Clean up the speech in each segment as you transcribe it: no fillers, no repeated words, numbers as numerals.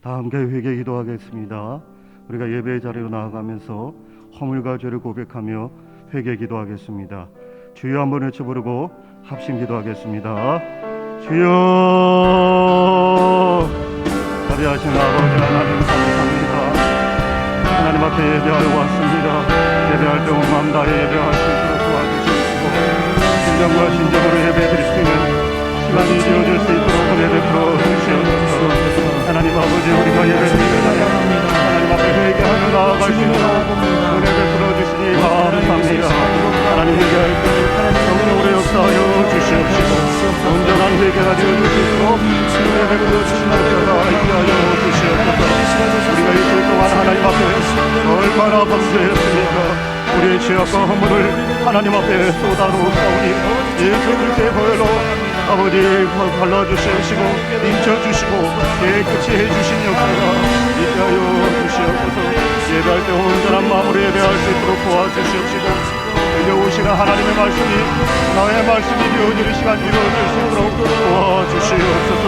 다 함께 회개 기도하겠습니다. 우리가 예배의 자리로 나아가면서 허물과 죄를 고백하며 회개 기도하겠습니다. 주여 한번 외쳐 부르고 합심 기도하겠습니다. 주여, 자비하신 아버지 하나님 감사합니다. 하나님 앞에 예배하러 왔습니다. 예배할 때 온 마음 다해 예배할 수 있도록 도와주시옵시고, 진정과 진정으로 예배드릴 수 있는 시간이 되어질 수 있도록 은혜 베풀어 주시옵소서. 하나님 아버지, 우리가 예배드리는 하나님 앞에 회개하며 나아갈 수 있도록 은혜 베풀어 주시니 감사합니다. 하나님 회개할 때 성령으로 역사하여 주시옵시고, 온전한 회개가 되어질 수 있도록 은혜 베풀어 주시는 자가 있게 하여 주시옵소서. 우리가 일주일 동안 하나님 앞에 얼마나 범죄했습니까? 우리의 죄악과 허물을 하나님 앞에 쏟아놓사오니 예수 그리스도의 보혈로 아버지 발라주시옵시고 인쳐주시고 깨끗이 해주신 역사가 있게 하여 주시옵소서. 예배할 때 온전한 마음으로 예배할 수 있도록 도와주시옵시고, 이제 오시는 하나님의 말씀이 나의 말씀이 되어지는 시간 이루어질 수 있도록 도와주시옵소서.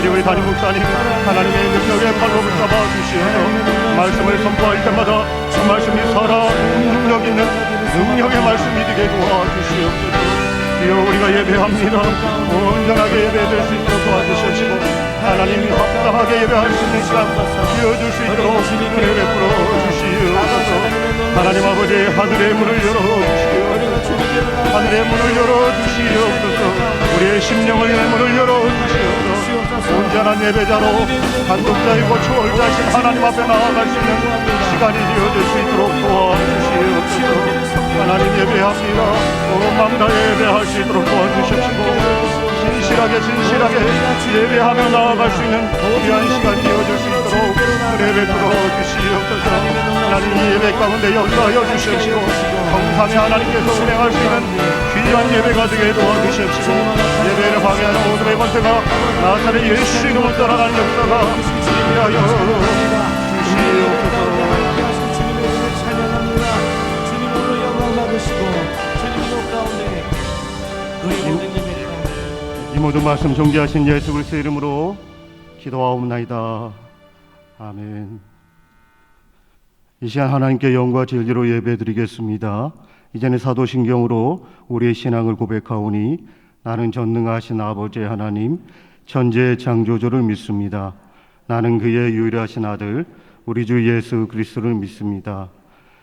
그리고 우리 담임 목사님 하나님의 능력의 팔로 붙잡아 주시옵소서. 말씀을 선포할 때마다 그 말씀이 살아 능력 있는 능력의 말씀이 되게 도와주시옵소서. 주여, 우리가 예배합니다. 온전하게 예배될 수 있도록 도와주시옵시고, 하나님이 합당하게 예배할 수 있는 시간 지어줄 수 있도록 은혜 베풀어 주시옵소서. 하나님 아버지, 하늘의 문을 열어주시옵소서. 하늘의 문을 열어주시옵소서. 우리의 심령의 문을 열어주시옵소서. 온전한 예배자로 단독자이고 초월자신 하나님 앞에 나아갈 수 있는 시간이 되어질 수 있도록 도와주시옵소서. 하나님 예배합니다. 온 마음 다해 예배할 수 있도록 도와주십시고, 진실하게 예배하며 나아갈 수 있는 귀한 시간 되어질 수 있도록 은혜 베풀어 주시옵소서. 하나님 예배 가운데 역사하여 주시옵시고, 성삼위 하나님께서 운행할 수 있는 귀한 예배가 되게 도와주시옵시고, 예배를 방해하는 모든 권세가 나사렛 예수 이름을 떠나가는 역사가 있게 하여 주시옵소서. 이 모든 말씀 존귀하신 예수 그리스도의 이름으로 기도하옵나이다. 아멘. 이 시간 하나님께 영과 진리로 예배드리겠습니다. 이전에 사도신경으로 우리의 신앙을 고백하오니 나는 전능하신 아버지 하나님 천지의 창조주를 믿습니다. 나는 그의 유일하신 아들 우리 주 예수 그리스도를 믿습니다.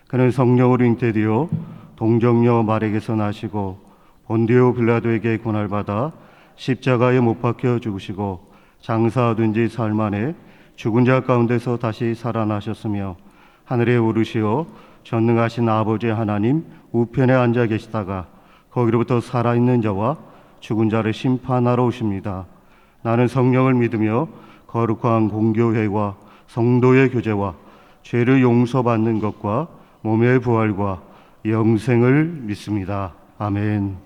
그는 성령으로 잉태되어 동정녀 마리아에게서 나시고 본디오 빌라도에게 고난받아 십자가에 못 박혀 죽으시고 장사된 지 사흘 만에 죽은 자 가운데서 다시 살아나셨으며 하늘에 오르시어 전능하신 아버지 하나님 우편에 앉아 계시다가 거기로부터 살아있는 자와 죽은 자를 심판하러 오십니다. 나는 성령을 믿으며 거룩한 공교회와 성도의 교제와 죄를 용서받는 것과 몸의 부활과 영생을 믿습니다. 아멘.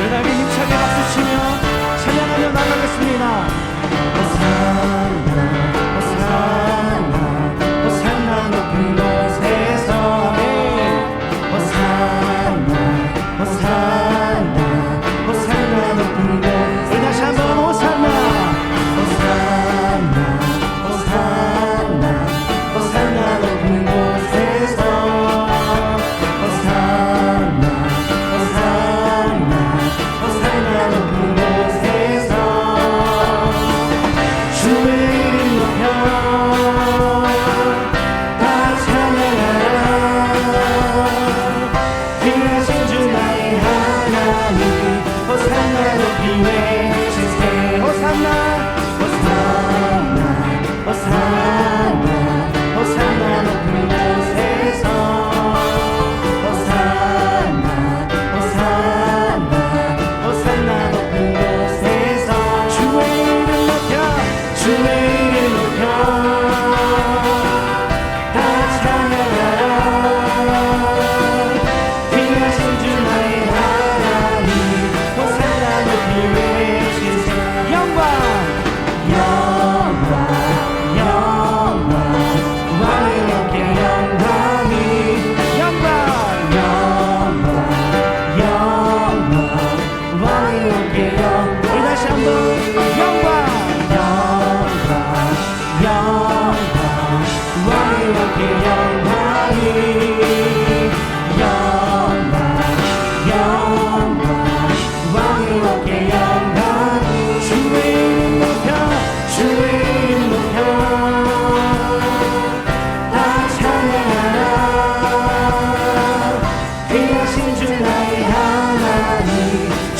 저희에게 힘차게 박수치며 찬양하며 나가겠습니다. 호산나 호산나 호산나 높은 곳에서 호산나 호산나 호산나 높은 곳. 우리 다시 한번 호산나 호산나 호산나 호산나 높은 곳에서 호산나 호산나 호산나 높은 곳에서 주의 이름 높여 다 찬양하라. 귀하신 주 나의 하나님 호산나 높이 외치세. 호산나 호산나 호산나 호산나 높은 곳에서 호산나 호산나 호산나 높은 곳에서 주의 이름 높여 주의 이름 높여 다 찬양하라. 귀하신 주 나의 하나님 호산나 높이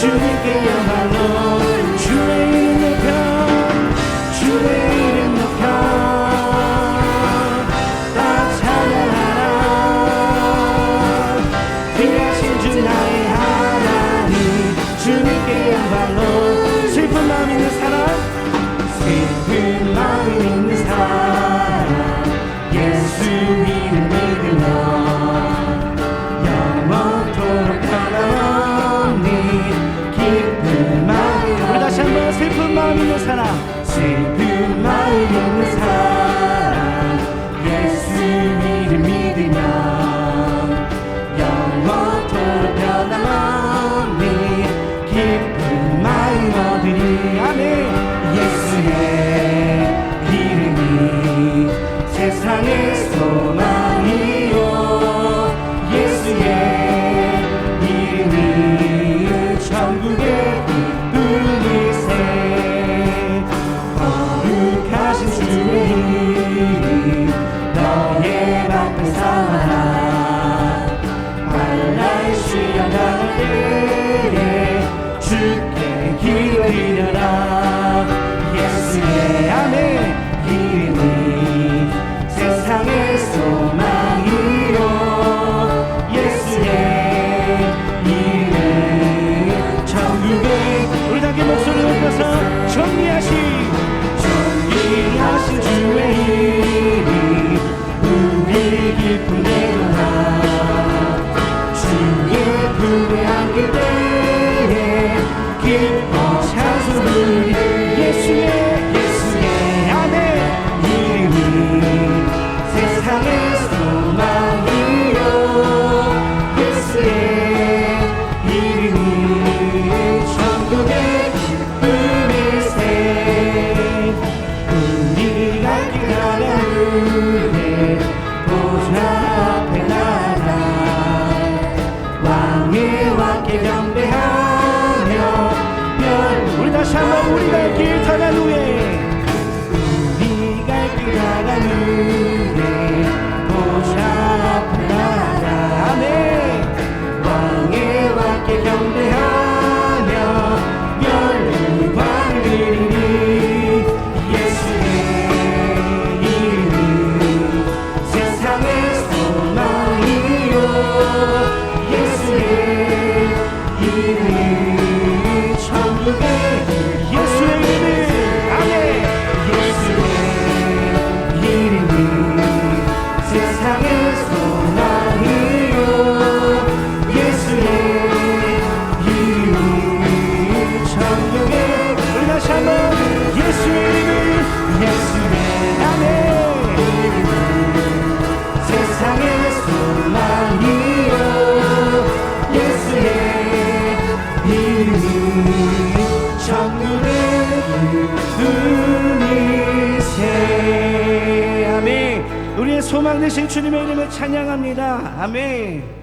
주님께야말로 주의 이름 높여 주의 이름 높여 다 찬양하라 귀하신 주 나의 하나님 주님께야말로 슬픈 마음 있는 사람 슬픈 마음 있는 사람 예수 이름 믿으며 영원토록 변함없는 기쁜 마음 우리 다시 한번 슬픈 마음 있는 사람 슬픈 마음 있는 사람 예수 이름 믿으며 영원토록 변함없는 기쁜 마음 얻으리 아멘 예수의 이름이 세상의 소망이요 예수의 이름이 천국의 기쁨일세 거룩하신 주의 이름 너의 앞에 삼아라 발라의 시련 당할 때에 주께 기도드려라 예수의 아멘 이름이 세상의 소망이요 예수의 이름 천국의 우리 다 함께 목소리 높여서 정리하신 주의 이름 우리 기쁨 내도나 주의 품에 안길 때에 기뻐 찬송 부르리 예수의 아멘 이름이 세상의 소망이요 예수의 이름이 천국의 기쁨일세 우리가 기다려오네 보좌 앞에 나가 왕의 왕께 경배하며 우리 다시 한번 우리가 길 타간 후에 우리가 길 타간 후에 보좌 앞에 나가 아멘 왕의 왕께 경배하며 영광을 드리니 예수의 이름 세상의 소망이요 예수의 이름 천국의 예수의 이름 아멘 예수의 이름이 세상의 소망이요 예수의 이름이 천국의 우리 다시 한번 예수의 이름 예수의 아멘 세상의 소망이요 예수의 이름이 천국의 기쁨이세 아멘 우리의 소망 되신 주님의 이름을 찬양합니다 아멘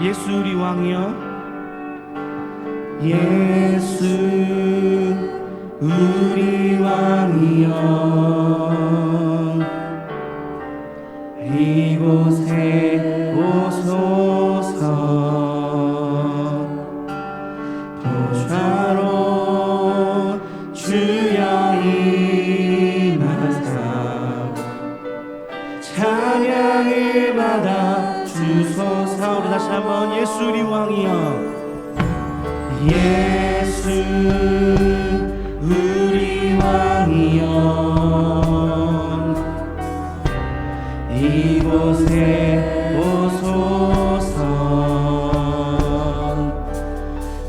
예수 우리 왕이여 예수 우리 왕이여 이곳에 오소서 보좌로 주여 임하사 찬양을 받아 주소서 우리 다시 한번 예수 우리 왕이여 예수 우리 왕이여 이곳에 오소서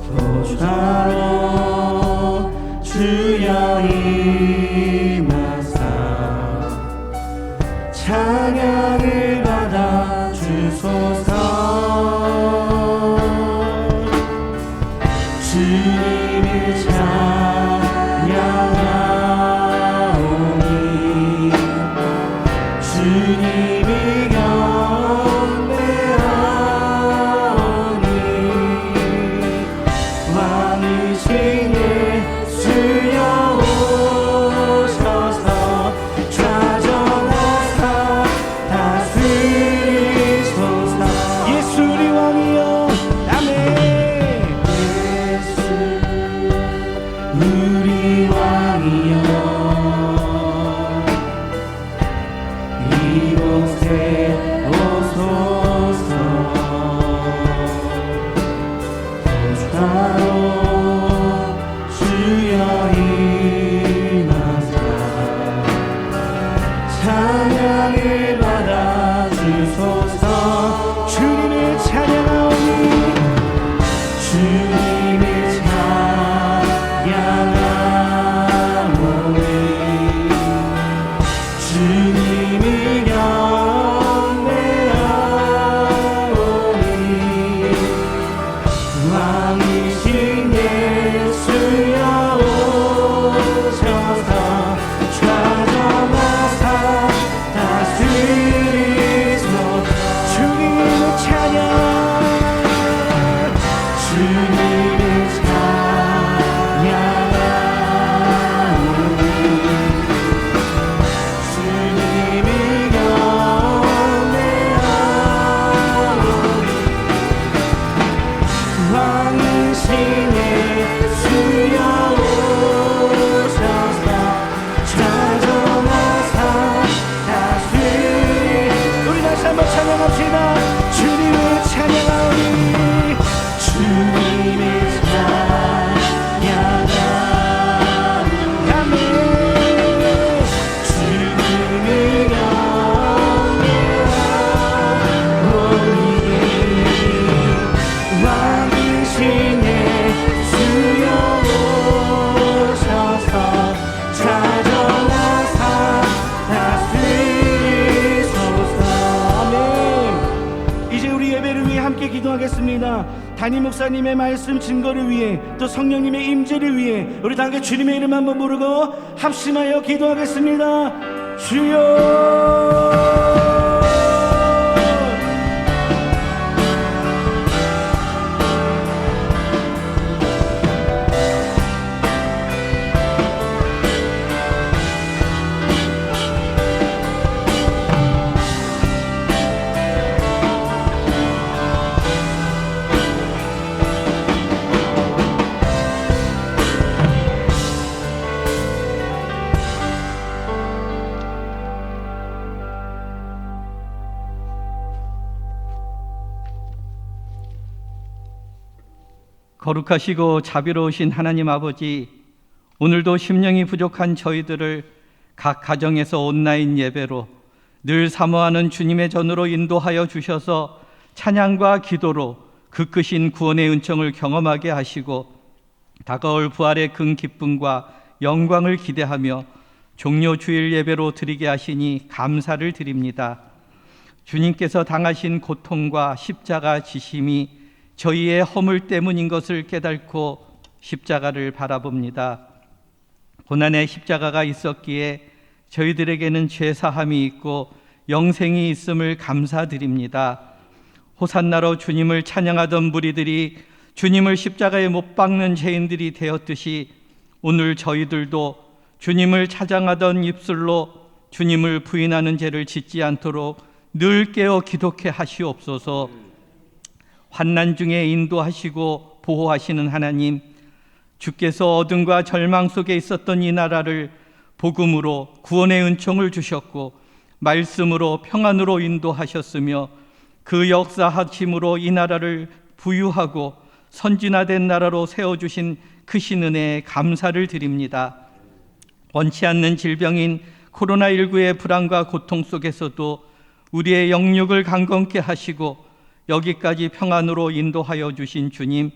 보좌로 주여 임하사 찬양을 받아 주소서 주님을 찬양하오니 주님을 경배하오니 왕이신 예수여 왕이여 이곳에 오소서 도주가로 주여 임하사 찬양을 받아주소서. 주님을 찬양하오니 주님을 찬양하오니 주님을 경배하오니 왕이신 예수여 오셔서 좌정하사 다스리소서. 주님을 찬양 주님을 찬양하오니 주님을 경배하오니 왕이신 예수여 오셔서 좌정하사 다스리. 우리 다시 한번 찬양합시다. 주님을 찬양하오니 주님을 찬양하오니 아멘. 주님을 경배하오니 왕이신 예수여 오셔서 좌정하사 다스리소서. 아멘. 이제 우리 예배를 위해 함께 기도하겠습니다. 담임 목사님의 말씀 증거를 위해 또 성령님의 임재를 위해 우리 다 함께 주님의 이름 한번 부르고 합심하여 기도하겠습니다. 주여. 거룩하시고 자비로우신 하나님 아버지, 오늘도 심령이 부족한 저희들을 각 가정에서 온라인 예배로 늘 사모하는 주님의 전으로 인도하여 주셔서 찬양과 기도로 그 크신 구원의 은총을 경험하게 하시고 다가올 부활의 큰 기쁨과 영광을 기대하며 종료 주일 예배로 드리게 하시니 감사를 드립니다. 주님께서 당하신 고통과 십자가 지심이 저희의 허물 때문인 것을 깨닫고 십자가를 바라봅니다. 고난의 십자가가 있었기에 저희들에게는 죄사함이 있고 영생이 있음을 감사드립니다. 호산나로 주님을 찬양하던 무리들이 주님을 십자가에 못 박는 죄인들이 되었듯이 오늘 저희들도 주님을 찬양하던 입술로 주님을 부인하는 죄를 짓지 않도록 늘 깨어 기도케 하시옵소서. 환난 중에 인도하시고 보호하시는 하나님, 주께서 어둠과 절망 속에 있었던 이 나라를 복음으로 구원의 은총을 주셨고 말씀으로 평안으로 인도하셨으며 그 역사하심으로 이 나라를 부유하고 선진화된 나라로 세워주신 크신 은혜에 감사를 드립니다. 원치 않는 질병인 코로나19의 불안과 고통 속에서도 우리의 영육을 강건케 하시고 여기까지 평안으로 인도하여 주신 주님,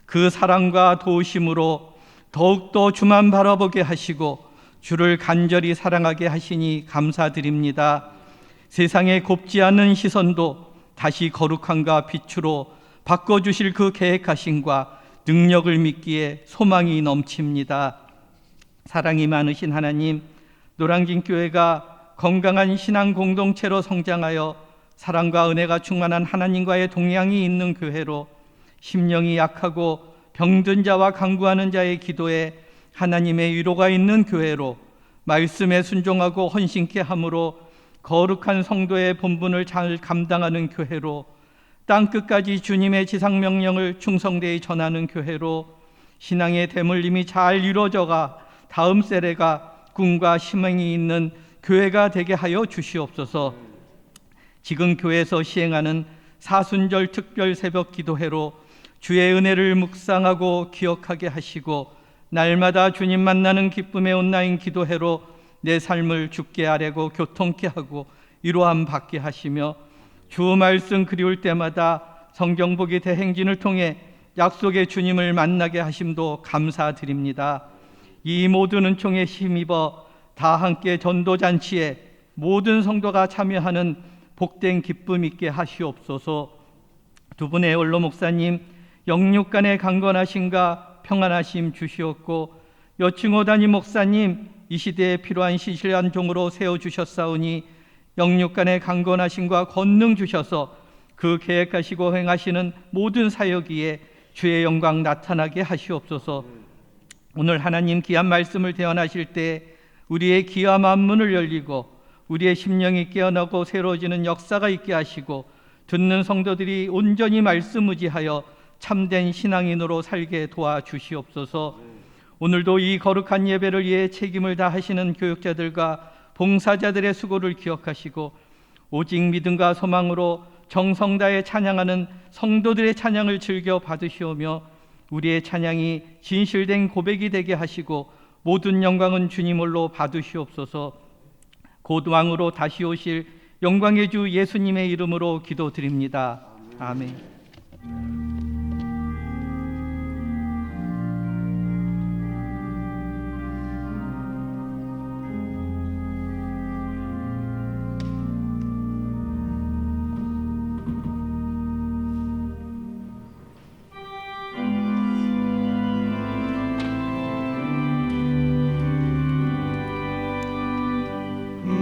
그 사랑과 도우심으로 더욱더 주만 바라보게 하시고 주를 간절히 사랑하게 하시니 감사드립니다. 세상의 곱지 않은 시선도 다시 거룩함과 빛으로 바꿔주실 그 계획하심과 능력을 믿기에 소망이 넘칩니다. 사랑이 많으신 하나님, 노량진교회가 건강한 신앙 공동체로 성장하여 사랑과 은혜가 충만한 하나님과의 동향이 있는 교회로 심령이 약하고 병든 자와 간구하는 자의 기도에 하나님의 위로가 있는 교회로 말씀에 순종하고 헌신케 함으로 거룩한 성도의 본분을 잘 감당하는 교회로 땅끝까지 주님의 지상명령을 충성되이 전하는 교회로 신앙의 대물림이 잘 이루어져가 다음 세대가 꿈과 희망이 있는 교회가 되게 하여 주시옵소서. 지금 교회에서 시행하는 사순절 특별 새벽 기도회로 주의 은혜를 묵상하고 기억하게 하시고, 날마다 주님 만나는 기쁨의 온라인 기도회로 내 삶을 주께 아뢰고 교통케 하고 위로함 받게 하시며, 주 말씀 그리울 때마다 성경보기 대행진을 통해 약속의 주님을 만나게 하심도 감사드립니다. 이 모든 은총에 힘입어 다 함께 전도잔치에 모든 성도가 참여하는 복된 기쁨 있게 하시옵소서. 두 분의 원로 목사님 영육간의 강건하심과 평안하심 주시옵고, 여충호 담임 목사님 이 시대에 필요한 시실한 종으로 세워주셨사오니 영육간의 강건하심과 권능 주셔서 그 계획하시고 행하시는 모든 사역 위에 주의 영광 나타나게 하시옵소서. 오늘 하나님 귀한 말씀을 대언하실 때 우리의 귀와 만문을 열리고 우리의 심령이 깨어나고 새로워지는 역사가 있게 하시고, 듣는 성도들이 온전히 말씀 의지하여 참된 신앙인으로 살게 도와주시옵소서. 오늘도 이 거룩한 예배를 위해 책임을 다하시는 교육자들과 봉사자들의 수고를 기억하시고, 오직 믿음과 소망으로 정성 다해 찬양하는 성도들의 찬양을 즐겨 받으시오며, 우리의 찬양이 진실된 고백이 되게 하시고 모든 영광은 주님 홀로 받으시옵소서. 곧 왕으로 다시 오실 영광의 주 예수님의 이름으로 기도드립니다. 아멘.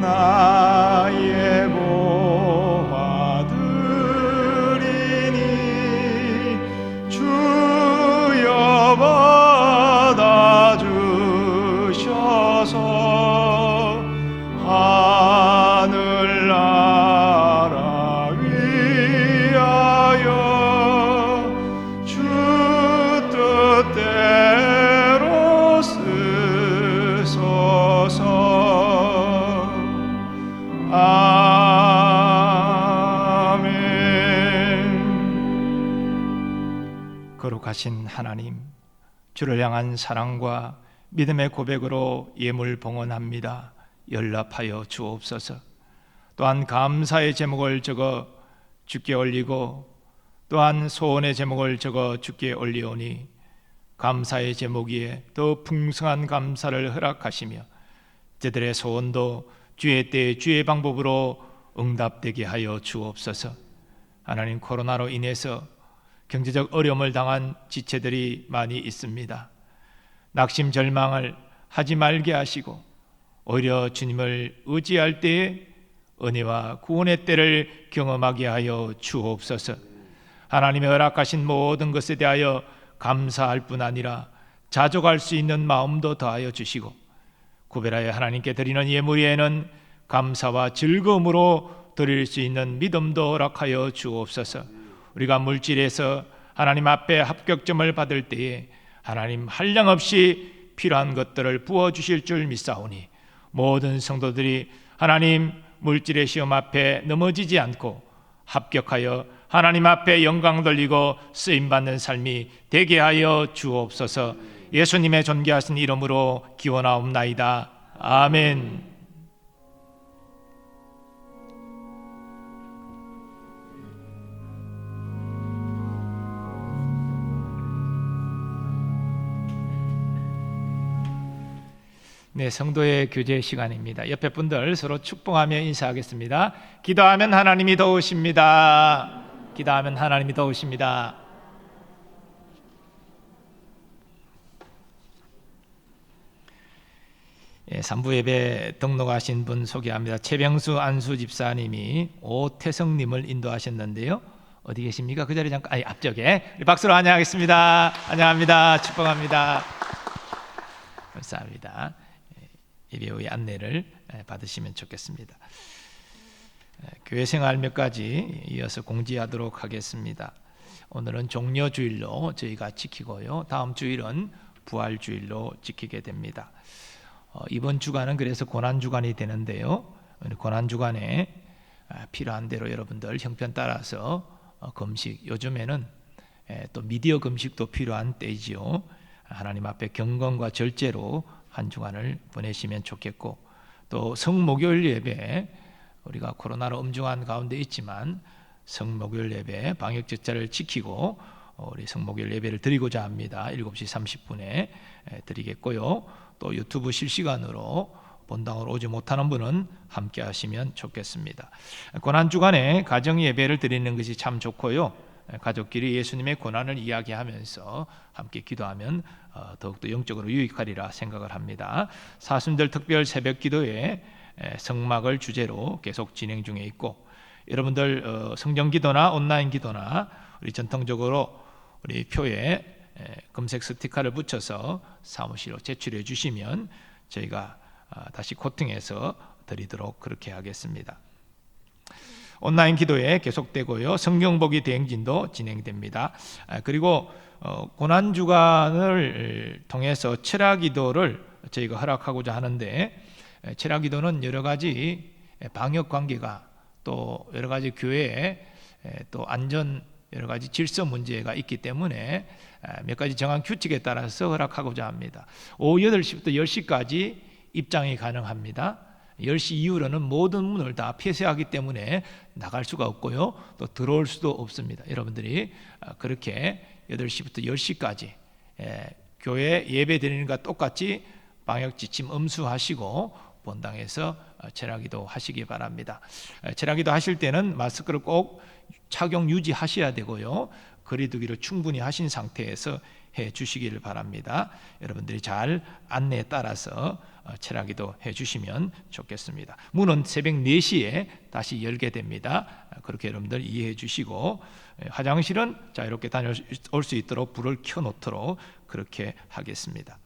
나의 보화들이니 주여 받아주셔서 하늘나라 위하여 주 뜻대로 쓰소서. 아멘. 거룩하신 하나님, 주를 향한 사랑과 믿음의 고백으로 예물 봉헌합니다. 연락하여 주옵소서. 또한 감사의 제목을 적어 주께 올리고, 또한 소원의 제목을 적어 주께 올리오니 감사의 제목 위에 더 풍성한 감사를 허락하시며 저들의 소원도 주의 때 주의 방법으로 응답되게 하여 주옵소서. 하나님, 코로나로 인해서 경제적 어려움을 당한 지체들이 많이 있습니다. 낙심 절망을 하지 말게 하시고 오히려 주님을 의지할 때에 은혜와 구원의 때를 경험하게 하여 주옵소서. 하나님의 허락하신 모든 것에 대하여 감사할 뿐 아니라 자족할 수 있는 마음도 더하여 주시고, 구별하여 하나님께 드리는 예물 위에는 감사와 즐거움으로 드릴 수 있는 믿음도 허락하여 주옵소서. 우리가 물질에서 하나님 앞에 합격점을 받을 때에 하나님 한량없이 필요한 것들을 부어주실 줄 믿사오니, 모든 성도들이 하나님 물질의 시험 앞에 넘어지지 않고 합격하여 하나님 앞에 영광 돌리고 쓰임받는 삶이 되게 하여 주옵소서. 예수님의 존귀하신 이름으로 기원하옵나이다. 아멘. 네, 성도의 교제 시간입니다. 옆에 분들 서로 축복하며 인사하겠습니다. 기도하면 하나님이 도우십니다. 기도하면 하나님이 도우십니다. 예, 3부 예배 등록하신 분 소개합니다. 최병수 안수 집사님이 오태성님을 인도하셨는데요. 어디 계십니까? 그 자리 잠깐, 앞쪽에 박수로 환영하겠습니다. 환영합니다. 축복합니다. 감사합니다. 예배 후의 안내를 받으시면 좋겠습니다. 교회 생활 몇 가지 이어서 공지하도록 하겠습니다. 오늘은 종려주일로 저희가 지키고요. 다음 주일은 부활주일로 지키게 됩니다. 이번 주간은 그래서 고난주간이 되는데요. 고난주간에 필요한 대로 여러분들 형편 따라서 금식, 요즘에는 또 미디어 금식도 필요한 때이지요. 하나님 앞에 경건과 절제로 한 주간을 보내시면 좋겠고, 또 성목요일 예배, 우리가 코로나로 엄중한 가운데 있지만 성목요일 예배 방역 절차를 지키고 우리 성목요일 예배를 드리고자 합니다. 7시 30분에 드리겠고요. 또 유튜브 실시간으로 본당으로 오지 못하는 분은 함께 하시면 좋겠습니다. 고난주간에 가정 예배를 드리는 것이 참 좋고요. 가족끼리 예수님의 고난을 이야기하면서 함께 기도하면 더욱더 영적으로 유익하리라 생각을 합니다. 사순절 특별 새벽 기도회 성막을 주제로 계속 진행 중에 있고, 여러분들 성경 기도나 온라인 기도나 우리 전통적으로 우리 표에 검색 스티커를 붙여서 사무실로 제출해 주시면 저희가 다시 코팅해서 드리도록 그렇게 하겠습니다. 온라인 기도회 계속되고요. 성경 보기 대행진도 진행됩니다. 그리고 고난주간을 통해서 철학기도를 저희가 허락하고자 하는데, 철학기도는 여러 가지 방역 관계가 또 여러 가지 교회에 또 안전 여러 가지 질서 문제가 있기 때문에 몇 가지 정한 규칙에 따라서 허락하고자 합니다. 오후 8시부터 10시까지 입장이 가능합니다. 10시 이후로는 모든 문을 다 폐쇄하기 때문에 나갈 수가 없고요. 또 들어올 수도 없습니다. 여러분들이 그렇게 8시부터 10시까지 교회 예배 드리는 것과 똑같이 방역 지침 엄수하시고 본당에서 철학기도 하시기 바랍니다. 철학기도 하실 때는 마스크를 꼭 착용 유지하셔야 되고요. 거리두기를 충분히 하신 상태에서 해 주시기를 바랍니다. 여러분들이 잘 안내에 따라서 철학기도 해 주시면 좋겠습니다. 문은 새벽 4시에 다시 열게 됩니다. 그렇게 여러분들 이해해 주시고, 화장실은 자유롭게 다녀올 수 있도록 불을 켜놓도록 그렇게 하겠습니다.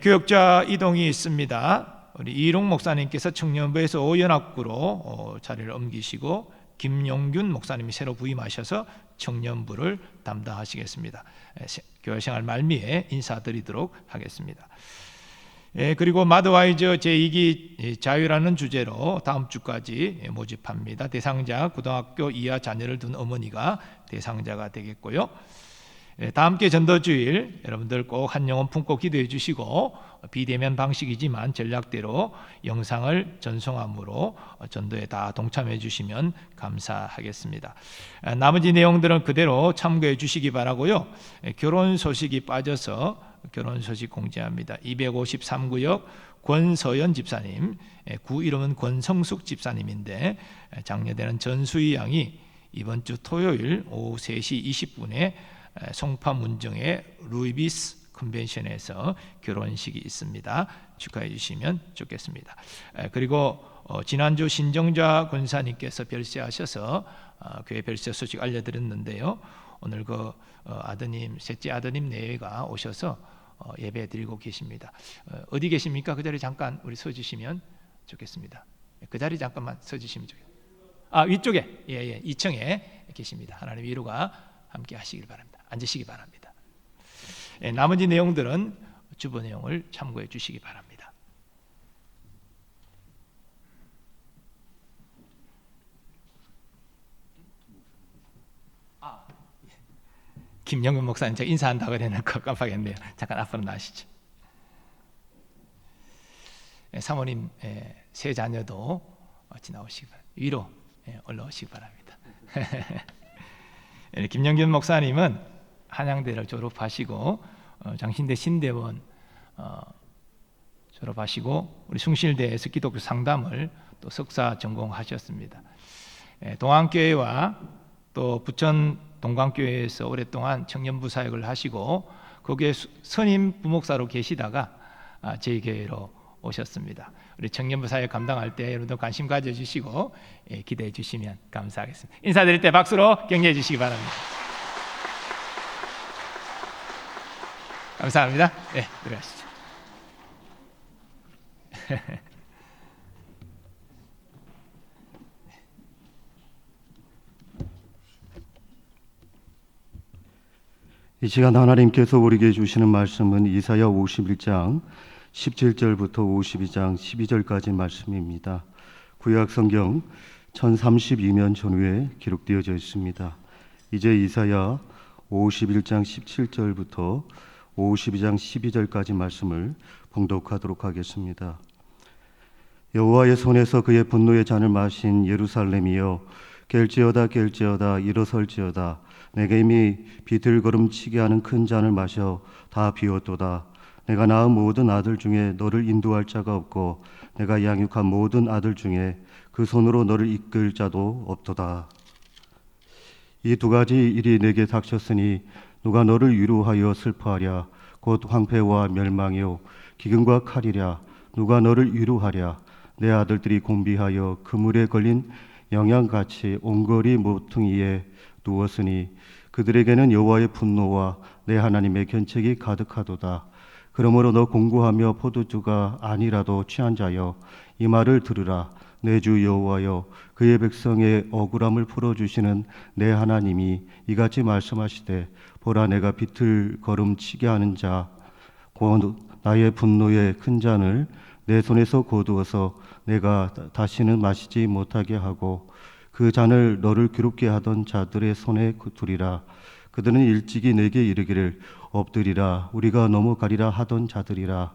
교역자 이동이 있습니다. 우리 이롱 목사님께서 청년부에서 오연합구로 자리를 옮기시고, 김용균 목사님이 새로 부임하셔서 청년부를 담당하시겠습니다. 교회생활 말미에 인사드리도록 하겠습니다. 그리고 마드와이저 제2기 자유라는 주제로 다음 주까지 모집합니다. 대상자 고등학교 이하 자녀를 둔 어머니가 대상자가 되겠고요. 다 함께 전도주일 여러분들 꼭 한 영혼 품고 기도해 주시고, 비대면 방식이지만 전략대로 영상을 전송함으로 전도에 다 동참해 주시면 감사하겠습니다. 나머지 내용들은 그대로 참고해 주시기 바라고요. 결혼 소식이 빠져서 결혼 소식 공지합니다. 253구역 권서연 집사님, 구 이름은 권성숙 집사님인데 장녀되는 전수희 양이 이번 주 토요일 오후 3시 20분에 송파 문정의 루이비스 컨벤션에서 결혼식이 있습니다. 축하해 주시면 좋겠습니다. 그리고 지난주 신정자 권사님께서 별세하셔서 교회 별세 소식 알려드렸는데요. 오늘 그 아드님, 셋째 아드님 내외가 오셔서 예배 드리고 계십니다. 어디 계십니까? 그 자리 잠깐 우리 서 주시면 좋겠습니다. 그 자리 잠깐만 서 주시면 좋겠습니다. 위쪽에 2층에 계십니다. 하나님 위로가 함께 하시길 바랍니다. 앉으시기 바랍니다. 나머지 내용들은 주보 내용을 참고해 주시기 바랍니다. 김영근 목사님 제가 인사한다고 해놓고 깜빡했네요. 잠깐 앞으로 나시죠. 사모님 세 자녀도 같이 나오시기 바랍니다. 위로 올라오시기 바랍니다. 김영균 목사님은 한양대를 졸업하시고 장신대 신대원 졸업하시고 우리 숭실대에서 기독교 상담을 또 석사 전공하셨습니다. 동안교회와 또 부천 동광교회에서 오랫동안 청년부 사역을 하시고 거기에 선임 부목사로 계시다가 저희 교회로 오셨습니다. 우리 청년부 사역 감당할 때 여러분들 관심 가져주시고 기대해 주시면 감사하겠습니다. 인사드릴 때 박수로 격려해 주시기 바랍니다. 감사합니다. 네, 들어가시죠. 이 시간 하나님께서 우리에게 주시는 말씀은 이사야 51장 17절부터 52장 12절까지 말씀입니다. 구약 성경 1032년 전후에 기록되어져 있습니다. 이제 이사야 51장 17절부터 52장 12절까지 말씀을 봉독하도록 하겠습니다. 여호와의 손에서 그의 분노의 잔을 마신 예루살렘이여, 깰지어다 깰지어다 일어설지어다. 내가 이미 비틀거름치게 하는 큰 잔을 마셔 다 비웠도다. 내가 낳은 모든 아들 중에 너를 인도할 자가 없고 내가 양육한 모든 아들 중에 그 손으로 너를 이끌 자도 없도다. 이 두 가지 일이 내게 닥쳤으니 누가 너를 위로하여 슬퍼하랴. 곧 황폐와 멸망이요 기근과 칼이랴. 누가 너를 위로하랴. 내 아들들이 곤비하여 그물에 걸린 영양같이 온거리 모퉁이에 누웠으니 그들에게는 여호와의 분노와 내 하나님의 견책이 가득하도다. 그러므로 너 공고하며 포도주가 아니라도 취한 자여, 이 말을 들으라. 내 주 여호와여, 그의 백성의 억울함을 풀어주시는 내 하나님이 이같이 말씀하시되, 보라, 내가 비틀거름치게 하는 자 곧 나의 분노의 큰 잔을 내 손에서 거두어서 내가 다시는 마시지 못하게 하고 그 잔을 너를 괴롭게 하던 자들의 손에 두리라. 그들은 일찍이 내게 이르기를 엎드리라. 우리가 넘어가리라 하던 자들이라.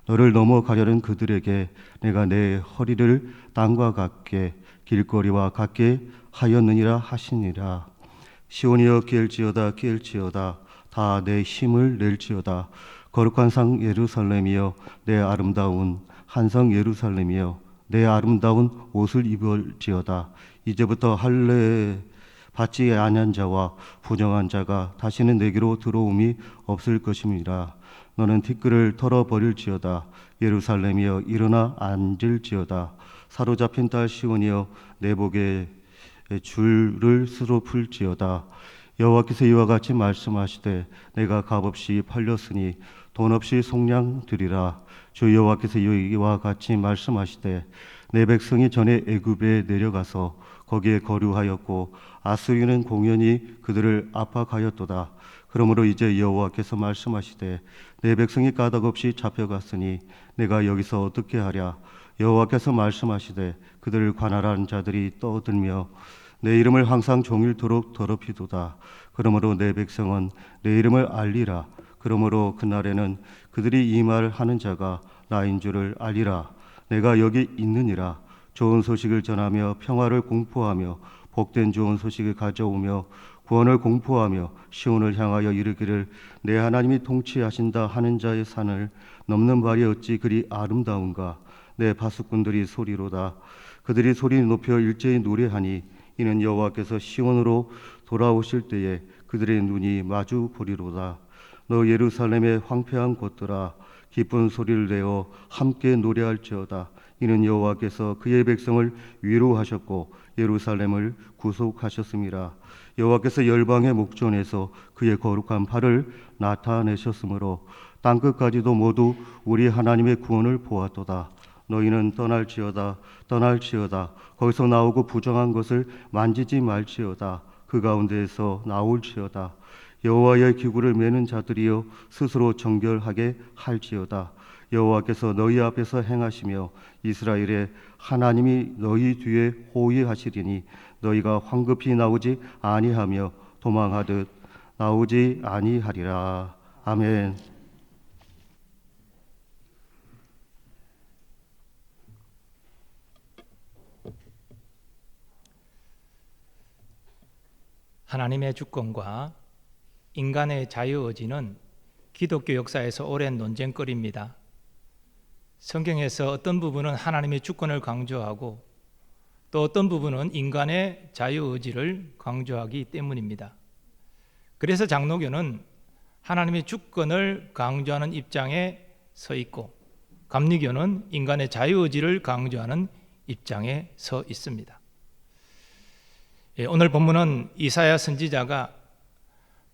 너를 넘어가려는 그들에게 내가 내 허리를 땅과 같게 길거리와 같게 하였느니라 하시니라. 시온이여 깰지어다 깰지어다. 다 내 힘을 낼지어다. 거룩한 상 예루살렘이여, 내 아름다운 한성 예루살렘이여, 내 아름다운 옷을 입을지어다. 이제부터 할례 받지 아니한 자와 부정한 자가 다시는 내게로 들어옴이 없을 것임이라. 너는 티끌을 털어버릴지어다. 예루살렘이여, 일어나 앉을지어다. 사로잡힌 딸 시온이여, 내 복에 줄을 스스로 풀지어다. 여호와께서 이와 같이 말씀하시되, 내가 값없이 팔렸으니 돈 없이 속량 드리라. 주 여호와께서 이와 같이 말씀하시되, 내 백성이 전에 애굽에 내려가서 거기에 거류하였고 아수리는 공연히 그들을 압박하였도다. 그러므로 이제 여호와께서 말씀하시되, 내 백성이 까닭없이 잡혀갔으니 내가 여기서 어떻게 하랴. 여호와께서 말씀하시되, 그들을 관할하는 자들이 떠들며 내 이름을 항상 종일토록 더럽히도다. 그러므로 내 백성은 내 이름을 알리라. 그러므로 그날에는 그들이 이 말을 하는 자가 나인 줄을 알리라. 내가 여기 있느니라. 좋은 소식을 전하며 평화를 공포하며 복된 좋은 소식을 가져오며 구원을 공포하며 시온을 향하여 이르기를, 내 하나님이 통치하신다 하는 자의 산을 넘는 발이 어찌 그리 아름다운가. 내 바수꾼들이 소리로다. 그들이 소리 높여 일제히 노래하니 이는 여호와께서 시온으로 돌아오실 때에 그들의 눈이 마주 보리로다. 너 예루살렘의 황폐한 곳들아, 기쁜 소리를 내어 함께 노래할지어다. 이는 여호와께서 그의 백성을 위로하셨고 예루살렘을 구속하셨음이라. 여호와께서 열방의 목전에서 그의 거룩한 팔을 나타내셨으므로 땅끝까지도 모두 우리 하나님의 구원을 보았도다. 너희는 떠날지어다 떠날지어다. 거기서 나오고 부정한 것을 만지지 말지어다. 그 가운데에서 나올지어다. 여호와의 기구를 매는 자들이여, 스스로 정결하게 할지어다. 여호와께서 너희 앞에서 행하시며 이스라엘의 하나님이 너희 뒤에 호위하시리니 너희가 황급히 나오지 아니하며 도망하듯 나오지 아니하리라. 아멘. 하나님의 주권과 인간의 자유의지는 기독교 역사에서 오랜 논쟁거리입니다. 성경에서 어떤 부분은 하나님의 주권을 강조하고 또 어떤 부분은 인간의 자유의지를 강조하기 때문입니다. 그래서 장로교는 하나님의 주권을 강조하는 입장에 서 있고, 감리교는 인간의 자유의지를 강조하는 입장에 서 있습니다. 오늘 본문은 이사야 선지자가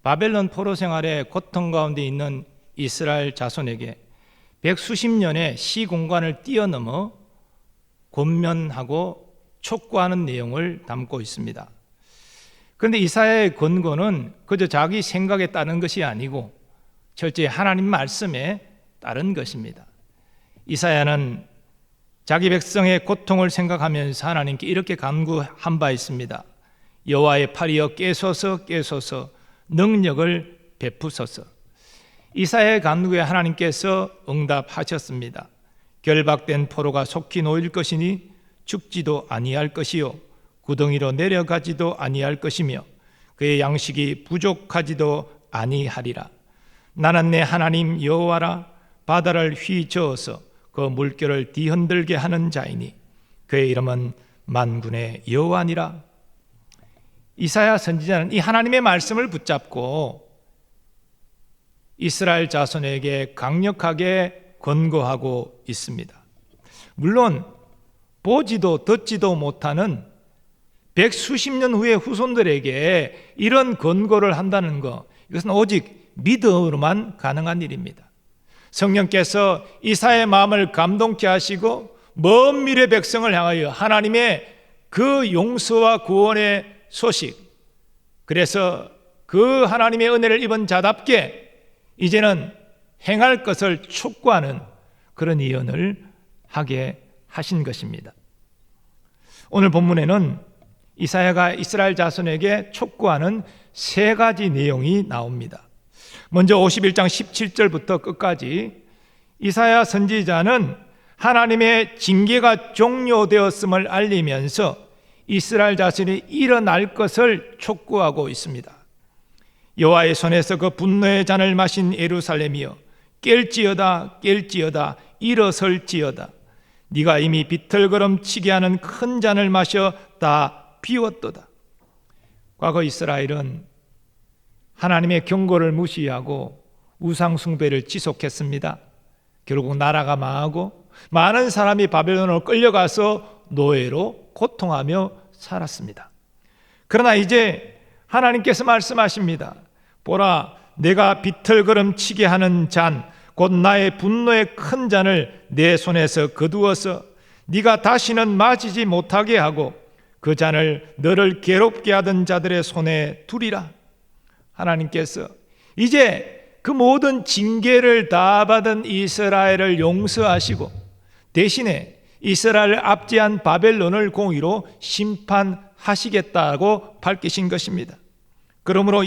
바벨론 포로 생활의 고통 가운데 있는 이스라엘 자손에게 백수십 년의 시공간을 뛰어넘어 권면하고 촉구하는 내용을 담고 있습니다. 그런데 이사야의 권고는 그저 자기 생각에 따른 것이 아니고 철저히 하나님 말씀에 따른 것입니다. 이사야는 자기 백성의 고통을 생각하면서 하나님께 이렇게 간구한 바 있습니다. 여호와의 팔이여 깨소서 깨소서 능력을 베푸소서. 이사야의 간구에 하나님께서 응답하셨습니다. 결박된 포로가 속히 놓일 것이니 죽지도 아니할 것이요 구덩이로 내려가지도 아니할 것이며 그의 양식이 부족하지도 아니하리라. 나는 내 하나님 여호와라. 바다를 휘저어서 그 물결을 뒤흔들게 하는 자이니 그의 이름은 만군의 여호와니라. 이사야 선지자는 이 하나님의 말씀을 붙잡고 이스라엘 자손에게 강력하게 권고하고 있습니다. 물론 보지도 듣지도 못하는 백수십 년 후의 후손들에게 이런 권고를 한다는 것, 이것은 오직 믿음으로만 가능한 일입니다. 성령께서 이사야의 마음을 감동케 하시고 먼 미래 백성을 향하여 하나님의 그 용서와 구원의 소식, 그래서 그 하나님의 은혜를 입은 자답게 이제는 행할 것을 촉구하는 그런 예언을 하게 하신 것입니다. 오늘 본문에는 이사야가 이스라엘 자손에게 촉구하는 세 가지 내용이 나옵니다. 먼저 51장 17절부터 끝까지 이사야 선지자는 하나님의 징계가 종료되었음을 알리면서 이스라엘 자손이 일어날 것을 촉구하고 있습니다. 여호와의 손에서 그 분노의 잔을 마신 예루살렘이여 깰지어다 깰지어다 일어설지어다. 네가 이미 비틀거름치게 하는 큰 잔을 마셔 다 비웠도다. 과거 이스라엘은 하나님의 경고를 무시하고 우상 숭배를 지속했습니다. 결국 나라가 망하고 많은 사람이 바벨론으로 끌려가서 노예로 고통하며 살았습니다. 그러나 이제 하나님께서 말씀하십니다. 보라, 내가 비틀거름치게 하는 잔, 곧 나의 분노의 큰 잔을 내 손에서 거두어서 네가 다시는 마시지 못하게 하고 그 잔을 너를 괴롭게 하던 자들의 손에 두리라. 하나님께서 이제 그 모든 징계를 다 받은 이스라엘을 용서하시고 대신에 이스라엘을 압제한 바벨론을 공의로 심판하시겠다고 밝히신 것입니다. 그러므로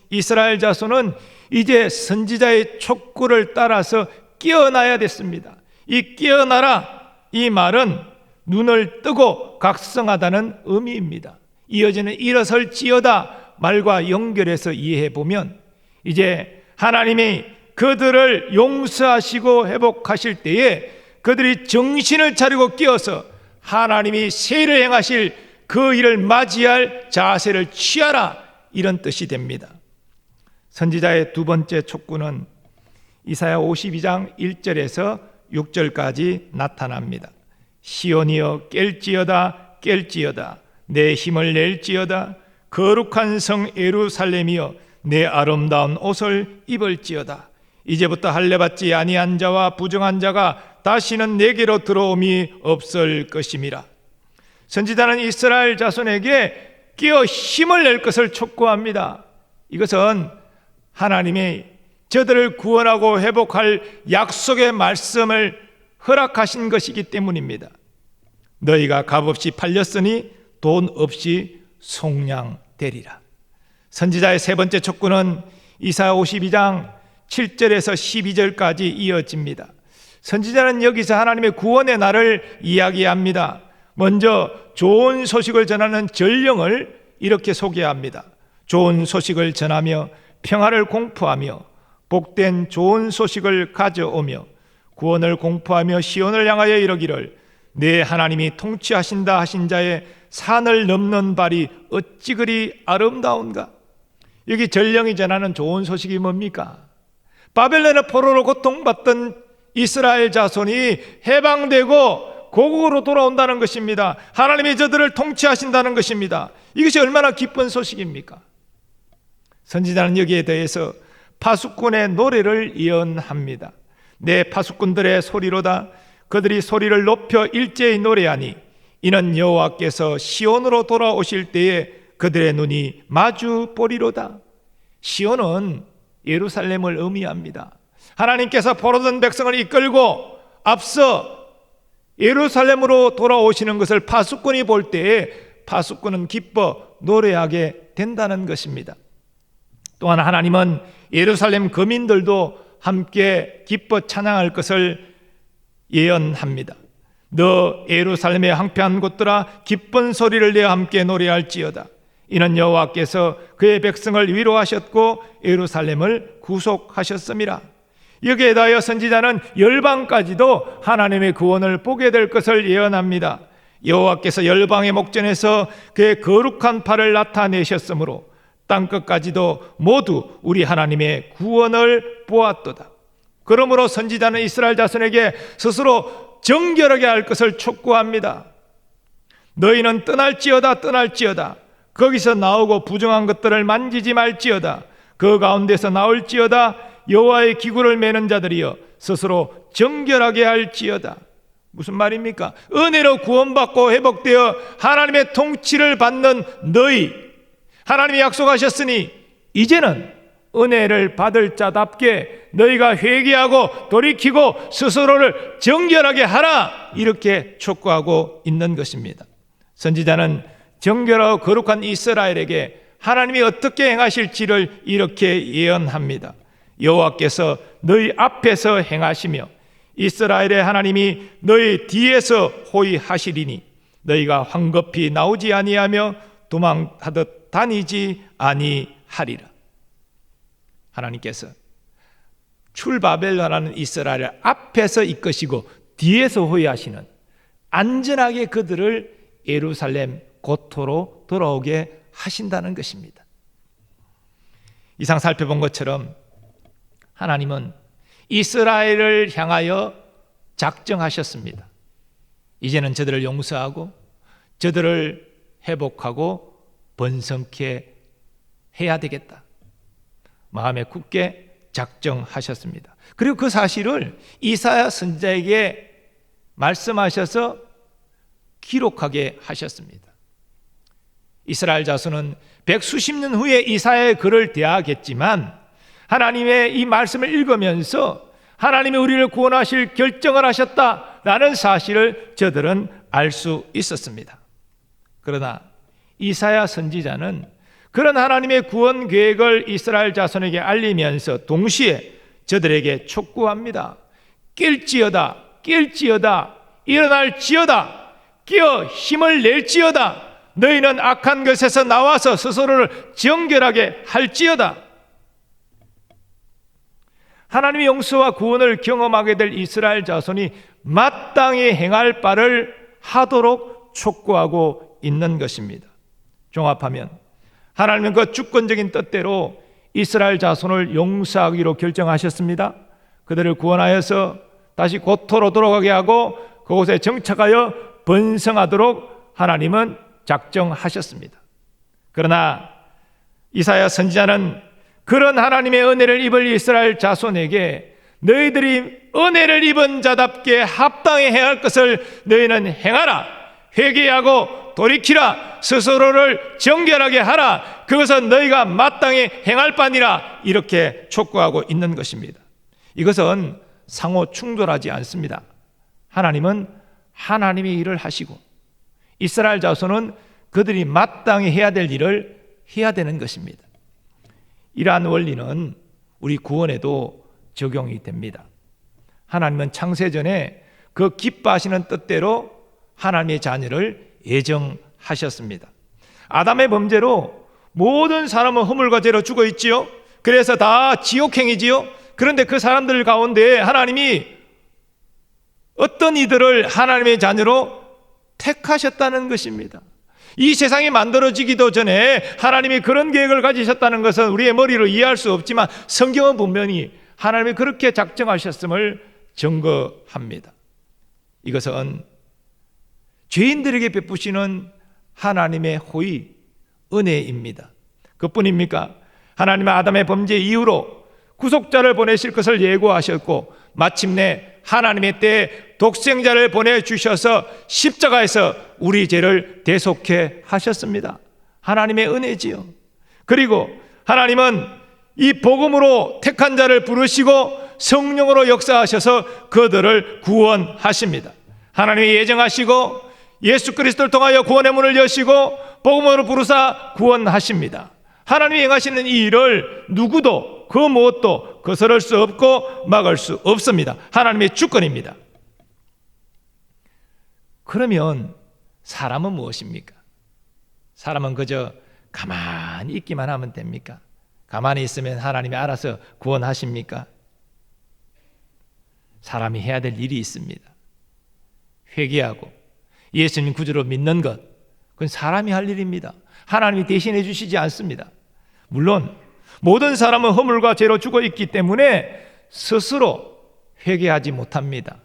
이스라엘 자손은 이제 선지자의 촉구를 따라서 깨어나야 됐습니다. 이 깨어나라, 이 말은 눈을 뜨고 각성하다는 의미입니다. 이어지는 일어설지어다 말과 연결해서 이해해 보면 이제 하나님이 그들을 용서하시고 회복하실 때에 그들이 정신을 차리고 깨어서 하나님이 세를 행하실 그 일을 맞이할 자세를 취하라, 이런 뜻이 됩니다. 선지자의 두 번째 촉구는 이사야 52장 1절에서 6절까지 나타납니다. 시온이여 깰지어다 깰지어다 내 힘을 낼지어다 거룩한 성 예루살렘이여 내 아름다운 옷을 입을지어다. 이제부터 할례받지 아니한 자와 부정한 자가 다시는 내게로 들어옴이 없을 것임이라. 선지자는 이스라엘 자손에게 깨어 힘을 낼 것을 촉구합니다. 이것은 하나님이 저들을 구원하고 회복할 약속의 말씀을 허락하신 것이기 때문입니다. 너희가 값없이 팔렸으니 돈 없이 속량되리라. 선지자의 세 번째 촉구는 이사야 52장 7절에서 12절까지 이어집니다. 선지자는 여기서 하나님의 구원의 날을 이야기합니다. 먼저 좋은 소식을 전하는 전령을 이렇게 소개합니다. 좋은 소식을 전하며 평화를 공포하며 복된 좋은 소식을 가져오며 구원을 공포하며 시온을 향하여 이르기를 내 하나님이 통치하신다 하신 자의 산을 넘는 발이 어찌 그리 아름다운가. 여기 전령이 전하는 좋은 소식이 뭡니까? 바벨론의 포로로 고통받던 이스라엘 자손이 해방되고 고국으로 돌아온다는 것입니다. 하나님이 저들을 통치하신다는 것입니다. 이것이 얼마나 기쁜 소식입니까? 선지자는 여기에 대해서 파수꾼의 노래를 예언합니다. 내 파수꾼들의 소리로다. 그들이 소리를 높여 일제히 노래하니 이는 여호와께서 시온으로 돌아오실 때에 그들의 눈이 마주 보리로다. 시온은 예루살렘을 의미합니다. 하나님께서 포로된 백성을 이끌고 앞서 예루살렘으로 돌아오시는 것을 파수꾼이 볼 때에 파수꾼은 기뻐 노래하게 된다는 것입니다. 또한 하나님은 예루살렘 거민들도 함께 기뻐 찬양할 것을 예언합니다. 너 예루살렘의 황폐한 곳들아 기쁜 소리를 내어 함께 노래할지어다. 이는 여호와께서 그의 백성을 위로하셨고 예루살렘을 구속하셨음이라. 여기에 대하여 선지자는 열방까지도 하나님의 구원을 보게 될 것을 예언합니다. 여호와께서 열방의 목전에서 그의 거룩한 팔을 나타내셨으므로 땅끝까지도 모두 우리 하나님의 구원을 보았도다. 그러므로 선지자는 이스라엘 자손에게 스스로 정결하게 할 것을 촉구합니다. 너희는 떠날지어다. 거기서 나오고 부정한 것들을 만지지 말지어다. 그 가운데서 나올지어다. 여호와의 기구를 매는 자들이여 스스로 정결하게 할지어다. 무슨 말입니까? 은혜로 구원받고 회복되어 하나님의 통치를 받는 너희, 하나님이 약속하셨으니 이제는 은혜를 받을 자답게 너희가 회개하고 돌이키고 스스로를 정결하게 하라, 이렇게 촉구하고 있는 것입니다. 선지자는 정결하고 거룩한 이스라엘에게 하나님이 어떻게 행하실지를 이렇게 예언합니다. 여호와께서 너희 앞에서 행하시며 이스라엘의 하나님이 너희 뒤에서 호위하시리니 너희가 황급히 나오지 아니하며 도망하듯 다니지 아니하리라. 하나님께서 출바벨론하는 이스라엘을 앞에서 이끄시고 뒤에서 호위하시는, 안전하게 그들을 예루살렘 고토로 돌아오게 하신다는 것입니다. 이상 살펴본 것처럼 하나님은 이스라엘을 향하여 작정하셨습니다. 이제는 저들을 용서하고 저들을 회복하고 번성케 해야 되겠다. 마음에 굳게 작정하셨습니다. 그리고 그 사실을 이사야 선지자에게 말씀하셔서 기록하게 하셨습니다. 이스라엘 자손은 백수십 년 후에 이사야의 글을 대하겠지만 하나님의 이 말씀을 읽으면서 하나님이 우리를 구원하실 결정을 하셨다라는 사실을 저들은 알 수 있었습니다. 그러나 이사야 선지자는 그런 하나님의 구원 계획을 이스라엘 자손에게 알리면서 동시에 저들에게 촉구합니다. 깰지어다, 일어날지어다, 깨어 힘을 낼지어다. 너희는 악한 것에서 나와서 스스로를 정결하게 할지어다. 하나님의 용서와 구원을 경험하게 될 이스라엘 자손이 마땅히 행할 바를 하도록 촉구하고 있는 것입니다. 종합하면 하나님은 그 주권적인 뜻대로 이스라엘 자손을 용서하기로 결정하셨습니다. 그들을 구원하여서 다시 고토로 돌아가게 하고 그곳에 정착하여 번성하도록 하나님은 작정하셨습니다. 그러나 이사야 선지자는 그런 하나님의 은혜를 입을 이스라엘 자손에게 너희들이 은혜를 입은 자답게 합당히 행할 것을 너희는 행하라, 회개하고 돌이키라, 스스로를 정결하게 하라, 그것은 너희가 마땅히 행할 바니라, 이렇게 촉구하고 있는 것입니다. 이것은 상호 충돌하지 않습니다. 하나님은 하나님의 일을 하시고 이스라엘 자손은 그들이 마땅히 해야 될 일을 해야 되는 것입니다. 이러한 원리는 우리 구원에도 적용이 됩니다. 하나님은 창세전에 그 기뻐하시는 뜻대로 하나님의 자녀를 예정하셨습니다. 아담의 범죄로 모든 사람은 허물과 죄로 죽어 있지요. 그래서 다 지옥행이지요. 그런데 그 사람들 가운데 하나님이 어떤 이들을 하나님의 자녀로 택하셨다는 것입니다. 이 세상이 만들어지기도 전에 하나님이 그런 계획을 가지셨다는 것은 우리의 머리로 이해할 수 없지만 성경은 분명히 하나님이 그렇게 작정하셨음을 증거합니다. 이것은 죄인들에게 베푸시는 하나님의 호의, 은혜입니다. 그뿐입니까? 하나님은 아담의 범죄 이후로 구속자를 보내실 것을 예고하셨고 마침내 하나님의 때에 독생자를 보내주셔서 십자가에서 우리 죄를 대속해 하셨습니다. 하나님의 은혜지요. 그리고 하나님은 이 복음으로 택한 자를 부르시고 성령으로 역사하셔서 그들을 구원하십니다. 하나님이 예정하시고 예수 그리스도를 통하여 구원의 문을 여시고 복음으로 부르사 구원하십니다. 하나님이 행하시는 이 일을 누구도 그 무엇도 거스를 수 없고 막을 수 없습니다. 하나님의 주권입니다. 그러면 사람은 무엇입니까? 사람은 그저 가만히 있기만 하면 됩니까? 가만히 있으면 하나님이 알아서 구원하십니까? 사람이 해야 될 일이 있습니다. 회개하고 예수님 구주로 믿는 것, 그건 사람이 할 일입니다. 하나님이 대신해 주시지 않습니다. 물론 모든 사람은 허물과 죄로 죽어 있기 때문에 스스로 회개하지 못합니다.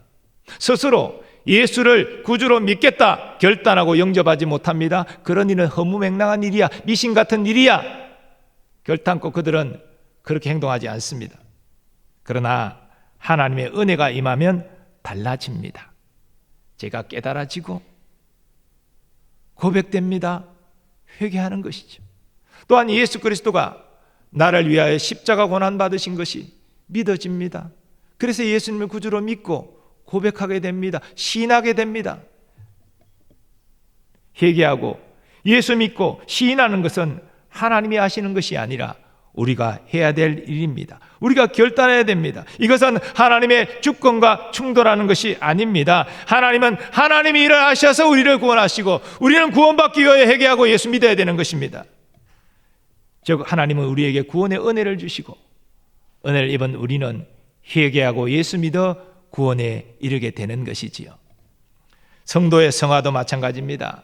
스스로 예수를 구주로 믿겠다 결단하고 영접하지 못합니다. 그런 일은 허무맹랑한 일이야, 미신 같은 일이야 결단코 그들은 그렇게 행동하지 않습니다. 그러나 하나님의 은혜가 임하면 달라집니다. 제가 깨달아지고 고백됩니다. 회개하는 것이죠. 또한 예수 그리스도가 나를 위하여 십자가 고난 받으신 것이 믿어집니다. 그래서 예수님을 구주로 믿고 고백하게 됩니다. 시인하게 됩니다. 회개하고 예수 믿고 시인하는 것은 하나님이 하시는 것이 아니라 우리가 해야 될 일입니다. 우리가 결단해야 됩니다. 이것은 하나님의 주권과 충돌하는 것이 아닙니다. 하나님은 하나님이 일을 하셔서 우리를 구원하시고 우리는 구원받기 위하여 회개하고 예수 믿어야 되는 것입니다. 즉 하나님은 우리에게 구원의 은혜를 주시고 은혜를 입은 우리는 회개하고 예수 믿어 구원에 이르게 되는 것이지요. 성도의 성화도 마찬가지입니다.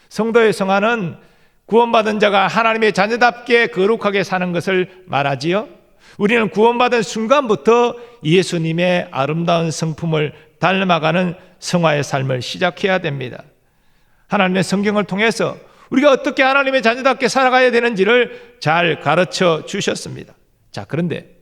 성도의 성화는 구원받은 자가 하나님의 자녀답게 거룩하게 사는 것을 말하지요. 우리는 구원받은 순간부터 예수님의 아름다운 성품을 닮아가는 성화의 삶을 시작해야 됩니다. 하나님의 성경을 통해서 우리가 어떻게 하나님의 자녀답게 살아가야 되는지를 잘 가르쳐 주셨습니다. 자, 그런데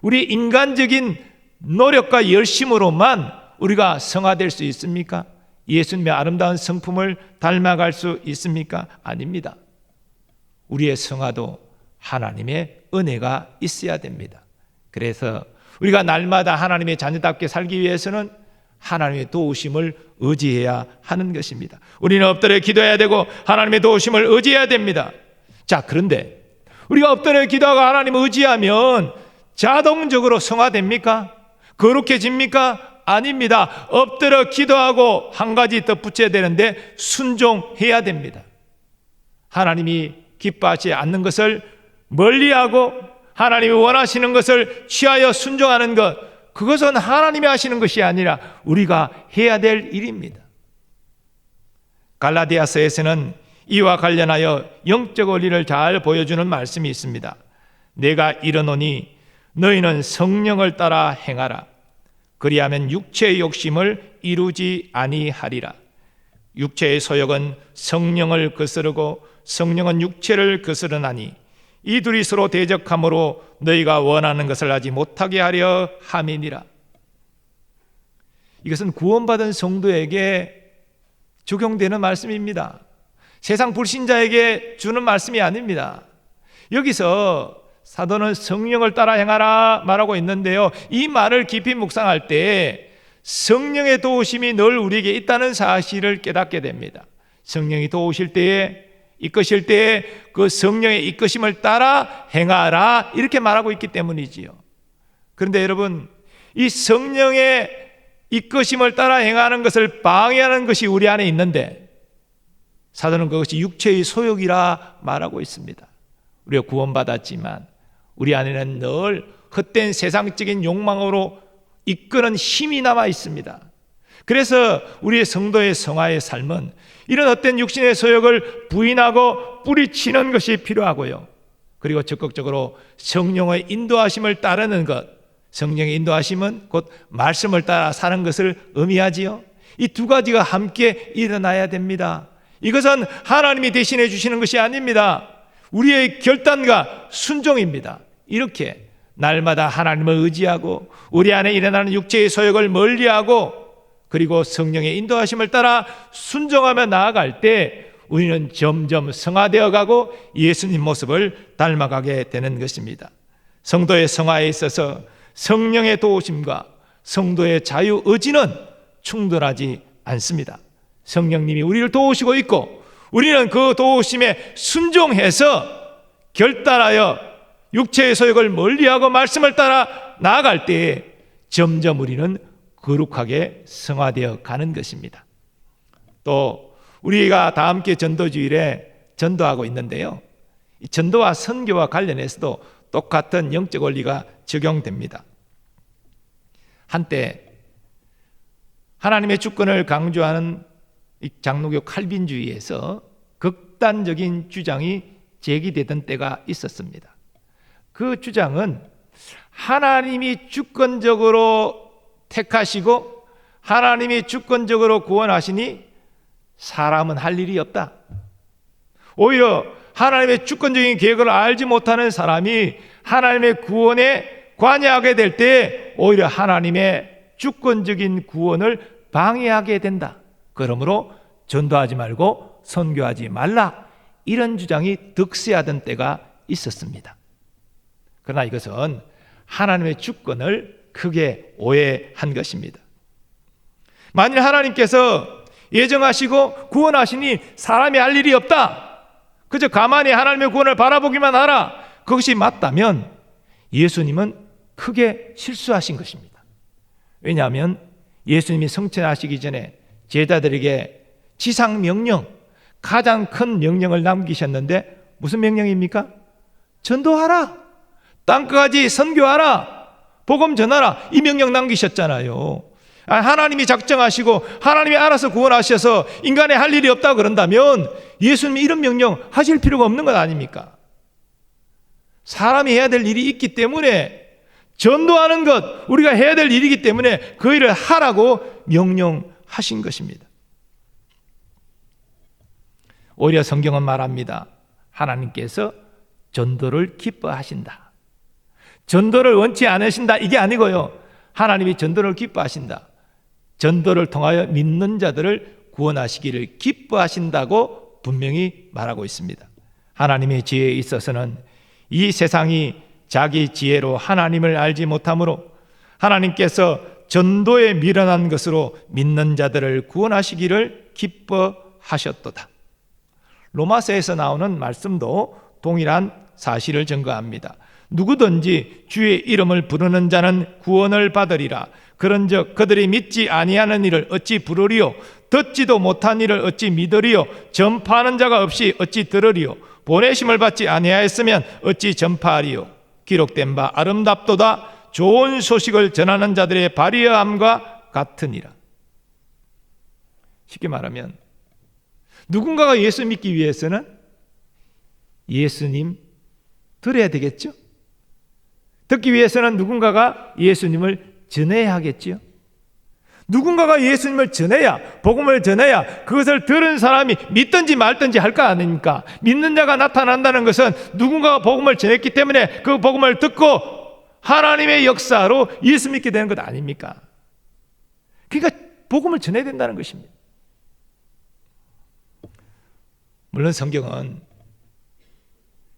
우리 인간적인 노력과 열심으로만 우리가 성화될 수 있습니까? 예수님의 아름다운 성품을 닮아갈 수 있습니까? 아닙니다. 우리의 성화도 하나님의 은혜가 있어야 됩니다. 그래서 우리가 날마다 하나님의 자녀답게 살기 위해서는 하나님의 도우심을 의지해야 하는 것입니다. 우리는 엎드려 기도해야 되고 하나님의 도우심을 의지해야 됩니다. 자, 그런데 우리가 엎드려 기도하고 하나님을 의지하면 자동적으로 성화됩니까? 거룩해집니까? 아닙니다. 엎드려 기도하고 한 가지 덧붙여야 되는데 순종해야 됩니다. 하나님이 기뻐하지 않는 것을 멀리하고 하나님이 원하시는 것을 취하여 순종하는 것, 그것은 하나님이 하시는 것이 아니라 우리가 해야 될 일입니다. 갈라디아서에서는 이와 관련하여 영적 원리를 잘 보여주는 말씀이 있습니다. 내가 이르노니 너희는 성령을 따라 행하라. 그리하면 육체의 욕심을 이루지 아니하리라. 육체의 소욕은 성령을 거스르고 성령은 육체를 거스르나니 이 둘이 서로 대적함으로 너희가 원하는 것을 하지 못하게 하려 함이니라. 이것은 구원받은 성도에게 적용되는 말씀입니다. 세상 불신자에게 주는 말씀이 아닙니다. 여기서 사도는 성령을 따라 행하라 말하고 있는데요, 이 말을 깊이 묵상할 때 성령의 도우심이 늘 우리에게 있다는 사실을 깨닫게 됩니다. 성령이 도우실 때에, 이끄실 때에 그 성령의 이끄심을 따라 행하라 이렇게 말하고 있기 때문이지요. 그런데 여러분, 이 성령의 이끄심을 따라 행하는 것을 방해하는 것이 우리 안에 있는데 사도는 그것이 육체의 소욕이라 말하고 있습니다. 우리가 구원받았지만 우리 안에는 늘 헛된 세상적인 욕망으로 이끄는 힘이 남아 있습니다. 그래서 우리의 성도의 성화의 삶은 이런 헛된 육신의 소욕을 부인하고 뿌리치는 것이 필요하고요, 그리고 적극적으로 성령의 인도하심을 따르는 것, 성령의 인도하심은 곧 말씀을 따라 사는 것을 의미하지요. 이 두 가지가 함께 일어나야 됩니다. 이것은 하나님이 대신해 주시는 것이 아닙니다. 우리의 결단과 순종입니다. 이렇게 날마다 하나님을 의지하고 우리 안에 일어나는 육체의 소욕을 멀리하고 그리고 성령의 인도하심을 따라 순종하며 나아갈 때 우리는 점점 성화되어 가고 예수님 모습을 닮아가게 되는 것입니다. 성도의 성화에 있어서 성령의 도우심과 성도의 자유 의지는 충돌하지 않습니다. 성령님이 우리를 도우시고 있고 우리는 그 도우심에 순종해서 결단하여 육체의 소욕을 멀리하고 말씀을 따라 나아갈 때에 점점 우리는 거룩하게 성화되어 가는 것입니다. 또 우리가 다 함께 전도주일에 전도하고 있는데요, 이 전도와 선교와 관련해서도 똑같은 영적 원리가 적용됩니다. 한때 하나님의 주권을 강조하는 이 장로교 칼빈주의에서 극단적인 주장이 제기되던 때가 있었습니다. 그 주장은 하나님이 주권적으로 택하시고 하나님이 주권적으로 구원하시니 사람은 할 일이 없다. 오히려 하나님의 주권적인 계획을 알지 못하는 사람이 하나님의 구원에 관여하게 될 때 오히려 하나님의 주권적인 구원을 방해하게 된다. 그러므로 전도하지 말고 선교하지 말라, 이런 주장이 득세하던 때가 있었습니다. 그러나 이것은 하나님의 주권을 크게 오해한 것입니다. 만일 하나님께서 예정하시고 구원하시니 사람이 할 일이 없다, 그저 가만히 하나님의 구원을 바라보기만 하라, 그것이 맞다면 예수님은 크게 실수하신 것입니다. 왜냐하면 예수님이 성천하시기 전에 제자들에게 지상 명령, 가장 큰 명령을 남기셨는데 무슨 명령입니까? 전도하라, 땅끝까지 선교하라, 복음 전하라, 이 명령 남기셨잖아요. 하나님이 작정하시고 하나님이 알아서 구원하셔서 인간의 할 일이 없다고 그런다면 예수님이 이런 명령 하실 필요가 없는 것 아닙니까? 사람이 해야 될 일이 있기 때문에, 전도하는 것 우리가 해야 될 일이기 때문에 그 일을 하라고 명령하신 것입니다. 오히려 성경은 말합니다. 하나님께서 전도를 기뻐하신다. 전도를 원치 않으신다, 이게 아니고요, 하나님이 전도를 기뻐하신다. 전도를 통하여 믿는 자들을 구원하시기를 기뻐하신다고 분명히 말하고 있습니다. 하나님의 지혜에 있어서는 이 세상이 자기 지혜로 하나님을 알지 못하므로 하나님께서 전도에 미련한 것으로 믿는 자들을 구원하시기를 기뻐하셨도다. 로마서에서 나오는 말씀도 동일한 사실을 증거합니다. 누구든지 주의 이름을 부르는 자는 구원을 받으리라. 그런즉 그들이 믿지 아니하는 일을 어찌 부르리요? 듣지도 못한 일을 어찌 믿으리요? 전파하는 자가 없이 어찌 들으리요? 보내심을 받지 아니하였으면 어찌 전파하리요? 기록된 바 아름답도다. 좋은 소식을 전하는 자들의 발휘함과 같으니라. 쉽게 말하면 누군가가 예수 믿기 위해서는 예수님 들어야 되겠죠? 듣기 위해서는 누군가가 예수님을 전해야 하겠지요? 누군가가 예수님을 전해야, 복음을 전해야 그것을 들은 사람이 믿든지 말든지 할 거 아닙니까? 믿는 자가 나타난다는 것은 누군가가 복음을 전했기 때문에 그 복음을 듣고 하나님의 역사로 예수 믿게 되는 것 아닙니까? 그러니까 복음을 전해야 된다는 것입니다. 물론 성경은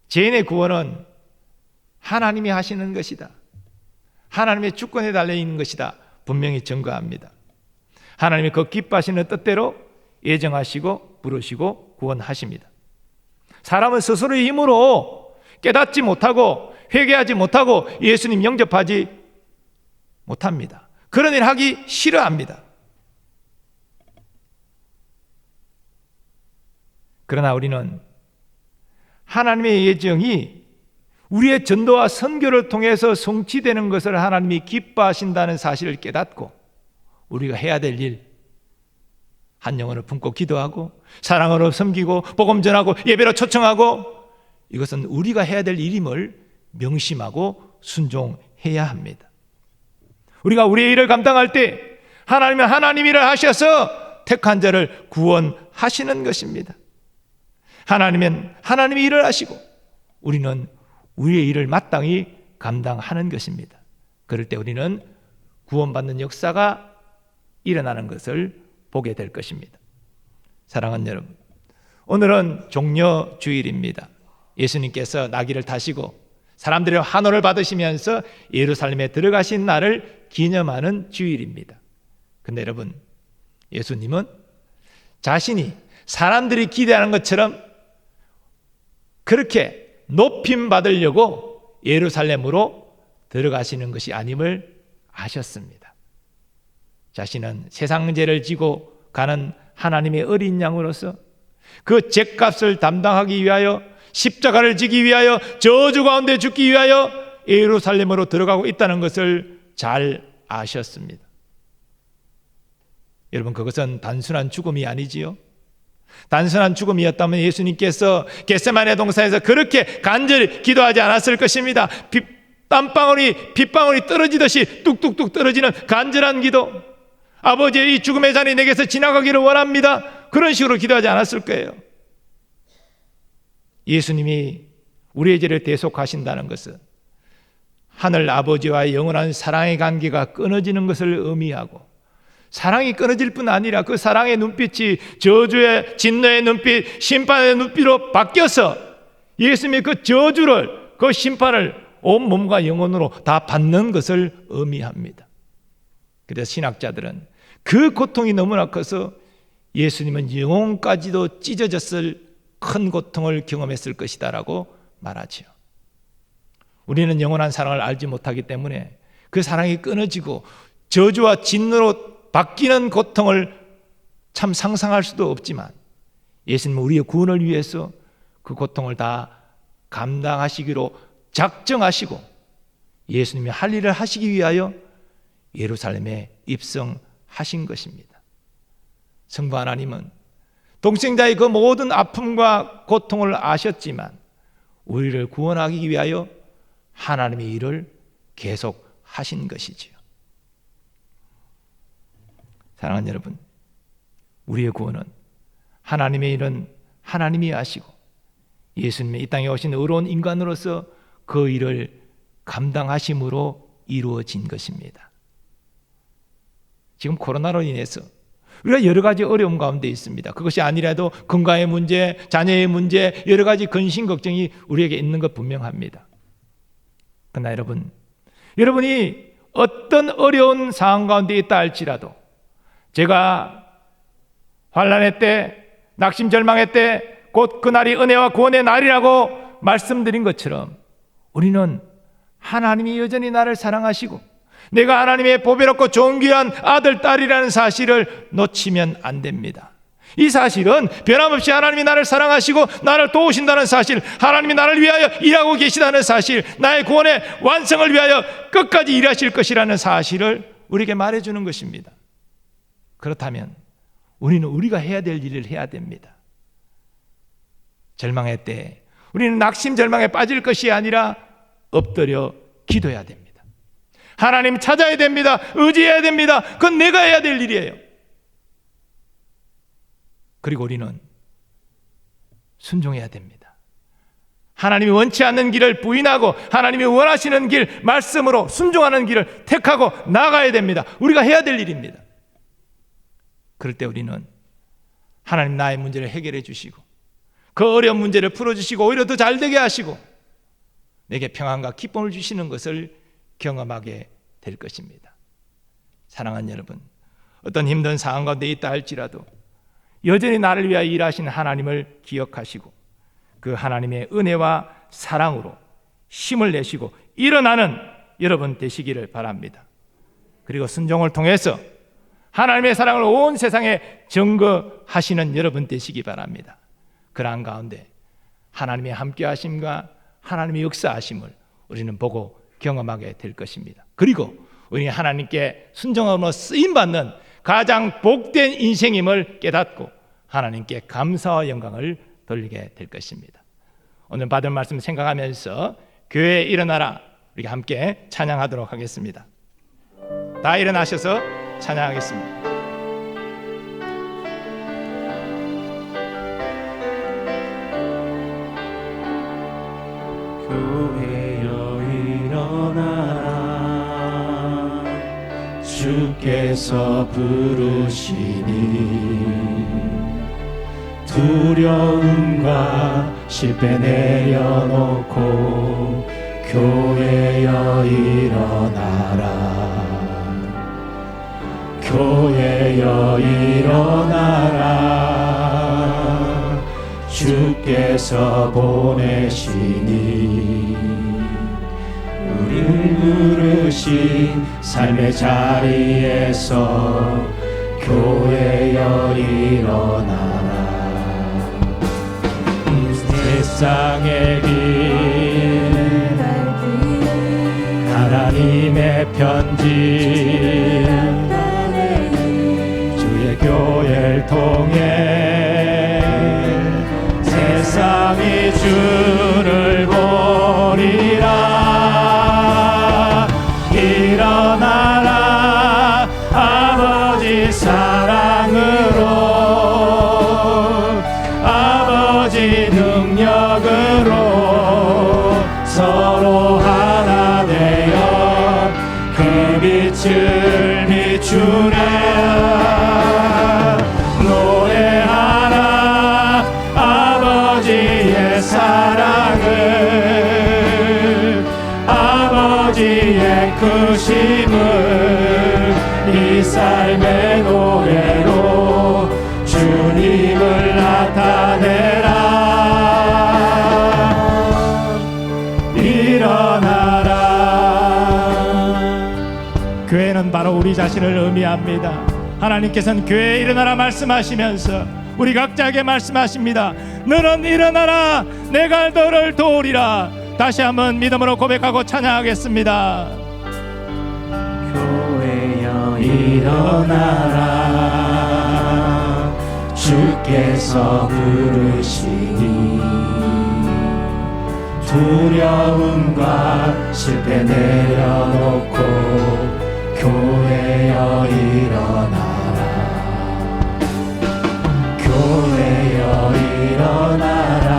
죄인의 구원은 하나님이 하시는 것이다, 하나님의 주권에 달려있는 것이다 분명히 증거합니다. 하나님이 그 기뻐하시는 뜻대로 예정하시고 부르시고 구원하십니다. 사람은 스스로의 힘으로 깨닫지 못하고 회개하지 못하고 예수님 영접하지 못합니다. 그런 일 하기 싫어합니다. 그러나 우리는 하나님의 예정이 우리의 전도와 선교를 통해서 성취되는 것을 하나님이 기뻐하신다는 사실을 깨닫고 우리가 해야 될 일, 한 영혼을 품고 기도하고 사랑으로 섬기고 복음 전하고 예배로 초청하고, 이것은 우리가 해야 될 일임을 명심하고 순종해야 합니다. 우리가 우리의 일을 감당할 때 하나님은 하나님 일을 하셔서 택한 자를 구원하시는 것입니다. 하나님은 하나님이 일을 하시고 우리는 우리의 일을 마땅히 감당하는 것입니다. 그럴 때 우리는 구원받는 역사가 일어나는 것을 보게 될 것입니다. 사랑하는 여러분, 오늘은 종려 주일입니다. 예수님께서 나귀를 타시고 사람들의 환호를 받으시면서 예루살렘에 들어가신 날을 기념하는 주일입니다. 근데 여러분, 예수님은 자신이 사람들이 기대하는 것처럼 그렇게 높임 받으려고 예루살렘으로 들어가시는 것이 아님을 아셨습니다. 자신은 세상 죄를 지고 가는 하나님의 어린 양으로서 그 죄값을 담당하기 위하여 십자가를 지기 위하여 저주 가운데 죽기 위하여 예루살렘으로 들어가고 있다는 것을 잘 아셨습니다. 여러분, 그것은 단순한 죽음이 아니지요. 단순한 죽음이었다면 예수님께서 겟세마네 동산에서 그렇게 간절히 기도하지 않았을 것입니다. 빗방울이 떨어지듯이 뚝뚝뚝 떨어지는 간절한 기도, 아버지의 이 죽음의 잔이 내게서 지나가기를 원합니다, 그런 식으로 기도하지 않았을 거예요. 예수님이 우리의 죄를 대속하신다는 것은 하늘 아버지와의 영원한 사랑의 관계가 끊어지는 것을 의미하고, 사랑이 끊어질 뿐 아니라 그 사랑의 눈빛이 저주의 진노의 눈빛, 심판의 눈빛으로 바뀌어서 예수님의 그 저주를, 그 심판을 온 몸과 영혼으로 다 받는 것을 의미합니다. 그래서 신학자들은 그 고통이 너무나 커서 예수님은 영혼까지도 찢어졌을 큰 고통을 경험했을 것이다라고 말하지요. 우리는 영원한 사랑을 알지 못하기 때문에 그 사랑이 끊어지고 저주와 진노로 바뀌는 고통을 참 상상할 수도 없지만, 예수님은 우리의 구원을 위해서 그 고통을 다 감당하시기로 작정하시고 예수님이 할 일을 하시기 위하여 예루살렘에 입성하신 것입니다. 성부 하나님은 동생자의 그 모든 아픔과 고통을 아셨지만 우리를 구원하기 위하여 하나님의 일을 계속하신 것이지요. 사랑하는 여러분, 우리의 구원은 하나님의 일은 하나님이 하시고 예수님이 이 땅에 오신 의로운 인간으로서 그 일을 감당하심으로 이루어진 것입니다. 지금 코로나로 인해서 우리가 여러 가지 어려움 가운데 있습니다. 그것이 아니라도 건강의 문제, 자녀의 문제, 여러 가지 근심 걱정이 우리에게 있는 것 분명합니다. 그러나 여러분이 어떤 어려운 상황 가운데 있다 할지라도, 제가 환난의 때, 낙심절망의 때 곧 그날이 은혜와 구원의 날이라고 말씀드린 것처럼 우리는 하나님이 여전히 나를 사랑하시고 내가 하나님의 보배롭고 존귀한 아들, 딸이라는 사실을 놓치면 안 됩니다. 이 사실은 변함없이 하나님이 나를 사랑하시고 나를 도우신다는 사실, 하나님이 나를 위하여 일하고 계시다는 사실, 나의 구원의 완성을 위하여 끝까지 일하실 것이라는 사실을 우리에게 말해주는 것입니다. 그렇다면 우리는 우리가 해야 될 일을 해야 됩니다. 절망의 때 우리는 낙심절망에 빠질 것이 아니라 엎드려 기도해야 됩니다. 하나님 찾아야 됩니다. 의지해야 됩니다. 그건 내가 해야 될 일이에요. 그리고 우리는 순종해야 됩니다. 하나님이 원치 않는 길을 부인하고 하나님이 원하시는 길, 말씀으로 순종하는 길을 택하고 나가야 됩니다. 우리가 해야 될 일입니다. 그럴 때 우리는 하나님 나의 문제를 해결해 주시고 그 어려운 문제를 풀어주시고 오히려 더 잘되게 하시고 내게 평안과 기쁨을 주시는 것을 경험하게 될 것입니다. 사랑하는 여러분, 어떤 힘든 상황 가운데 있다 할지라도 여전히 나를 위하여 일하신 하나님을 기억하시고 그 하나님의 은혜와 사랑으로 힘을 내시고 일어나는 여러분 되시기를 바랍니다. 그리고 순종을 통해서 하나님의 사랑을 온 세상에 증거하시는 여러분 되시기 바랍니다. 그러한 가운데 하나님의 함께하심과 하나님의 역사하심을 우리는 보고 경험하게 될 것입니다. 그리고 우리는 하나님께 순종함으로 쓰임받는 가장 복된 인생임을 깨닫고 하나님께 감사와 영광을 돌리게 될 것입니다. 오늘 받은 말씀 생각하면서 교회에 일어나라, 우리가 함께 찬양하도록 하겠습니다. 다 일어나셔서 찬양하겠습니다. 교회여 일어나라, 주께서 부르시니 두려움과 실패 내려놓고 교회여 일어나라. 교회여 일어나라. 주께서 보내시니 우리를 부르신 삶의 자리에서 교회여 일어나라. 세상의 길 하나님의 편지 주의 교회를 통해 세상이 주를 보리라. 일어나라 아버지 사랑으로 아버지 능력으로 서로 하나 되어 그 빛을 비추랴. 노래하라 아버지의 사랑을 아버지의 크심을 이 삶의 노래로 주님을 나타내라. 일어나라. 교회는 바로 우리 자신을 의미합니다. 하나님께서는 교회에 일어나라 말씀하시면서 우리 각자에게 말씀하십니다. 너는 일어나라 내가 너를 도우리라. 다시 한번 믿음으로 고백하고 찬양하겠습니다. 교회여 일어나라. 주께서 부르시니 두려움과 실패 내려놓고 교회여 일어나라. 교회여 일어나라.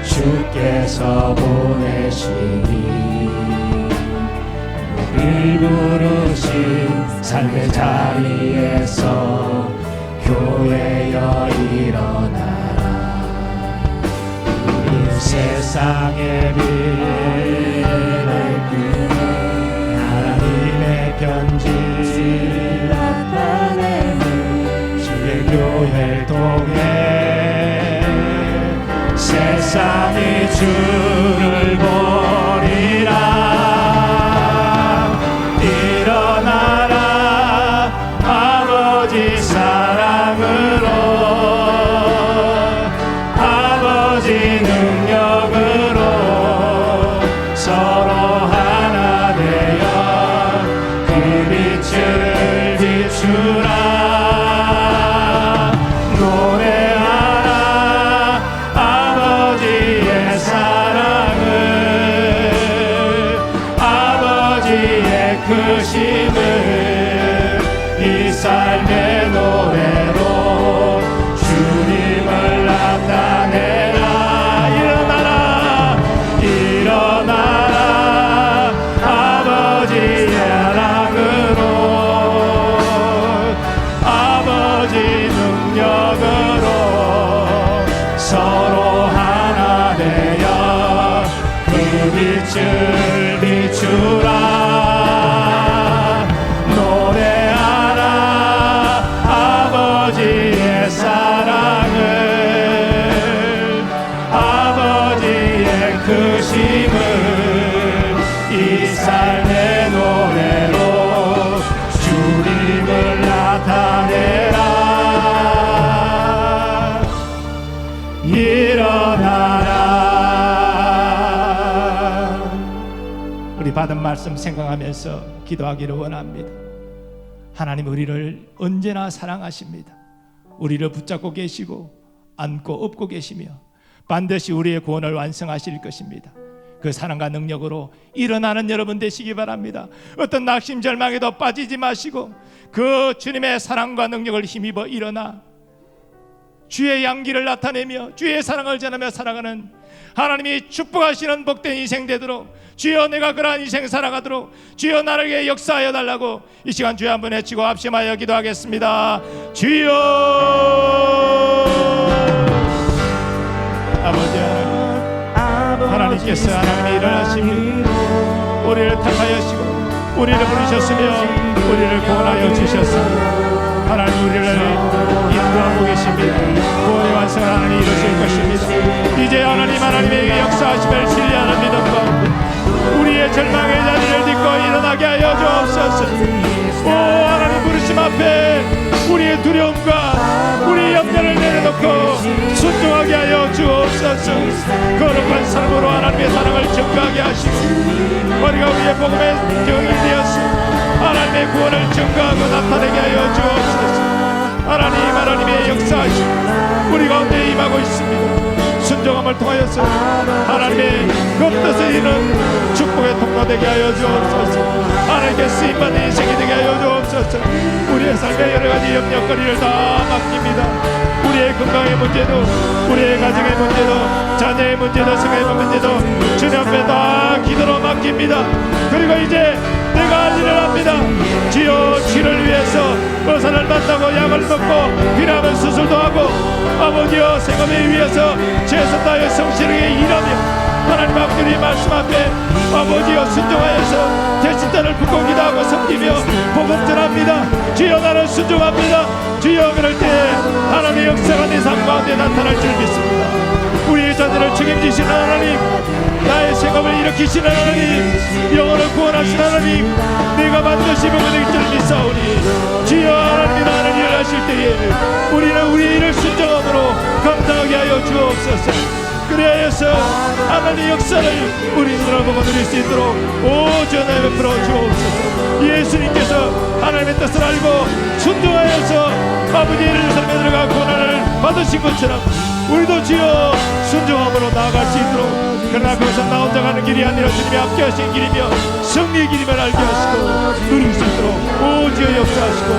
주께서 보내시니 우릴 부르신 삶의 자리에서 교회여 일어나라. 우리 세상의 빛 하나님의 편지 주의 교회를 통해 세상이 주를 보리라. 일어나라 아버지 사랑으로 아버지 능력으로 서로 하나 되어 그 빛을 비추라. 노래하라 아버지의 사랑을 아버지의 크심을 이 삶의 노래로 주님을 나타내라. 일어나라 일어나라 아버지의 사랑으로 아버지 능력으로 서로 하나 되어 그 빛을 비추라. 노래하라 아버지의 사랑을 아버지의 크심을 이 삶의 노래로 주님을 나타내라. 일어나라. 우리 받은 말씀 생각하면서 기도하기를 원합니다. 하나님 우리를 언제나 사랑하십니다. 우리를 붙잡고 계시고 안고 업고 계시며 반드시 우리의 구원을 완성하실 것입니다. 그 사랑과 능력으로 일어나는 여러분 되시기 바랍니다. 어떤 낙심 절망에도 빠지지 마시고 그 주님의 사랑과 능력을 힘입어 일어나 주의 양기를 나타내며 주의 사랑을 전하며 살아가는 하나님이 축복하시는 복된 인생 되도록 주여 내가 그러한 인생 살아가도록 주여 나에게 역사하여 달라고 이 시간 주여 한번 외치고 합심하여 기도하겠습니다. 주여 아버지 하나님께서 하나님의 일어나심이 우리를 택하여시고 우리를 부르셨으며 우리를 구원하여 주셨습니다. 하나님 우리를 인도하고 계십니다. 구원의 완성을 하나님 이루실 것입니다. 이제 하나님의 역사하심을 신뢰하는 믿음과 우리의 절망의 자리를 딛고 일어나게 하여 주옵소서. 오 하나님 부르심 앞에 우리의 두려움과 우리의 염려를 내려놓고 순종하게 하여 주옵소서. 거룩한 삶으로 하나님의 사랑을 증거하게 하시고 우리가 우리의 복음의 경이 되어서 하나님의 구원을 증거하고 나타내게 하여 주옵소서. 하나님의 역사하시고 우리 가운데 임하고 있습니다. 순종함을 통하여서 하나님의 그 뜻을 이루는 축복의 통로 되게 하여 주옵소서. 하나님께 쓰임받는 인생이 되게 하여 주옵소서. 우리의 삶의 여러가지 염려거리를 다 맡깁니다. 우리의 건강의 문제도 우리의 가정의 문제도 자녀의 문제도 성의 문제도 주님 앞에 다 기도로 맡깁니다. 그리고 이제 내가 할 일을 합니다. 주여 주를 위해서 의사를 만나고 약을 먹고 필요하면 수술도 하고 아버지여 생업을 위해서 최선 다하여 성실하게 일하며 하나님 아버지의 말씀 앞에 아버지여 순종하여서 대신자를 붙고 기도하고 섬기며 복음 전합니다. 주여 나는 순종합니다. 주여 그럴 때 하나님의 역사가 내 삶 가운데 나타날 줄 믿습니다. 우리의 자녀를 책임지시는 하나님, 나의 생업을 일으키시는 하나님, 영혼을 구원하시는 하나님, 내가 반드시 복음을 줄 믿사오니 주여 하나님이 나를 일하실 때에 우리는 우리의 일을 순종함으로 감당하게 하여 주옵소서. 그리하여서 하나님의 역사를 우리 눈으로 보고 누릴 수 있도록 오전에 베풀어 주옵소서. 예수님께서 하나님의 뜻을 알고 순종하여서 아버지의 삶에 들어가 고난을 받으신 것처럼 우리도 주여 순종함으로 나아갈 수 있도록, 그러나 그것은 나 혼자 가는 길이 아니라 주님이 함께 하신 길이며 승리의 길임을 알게 하시고 누릴 수 있도록 오 주여 역사하시고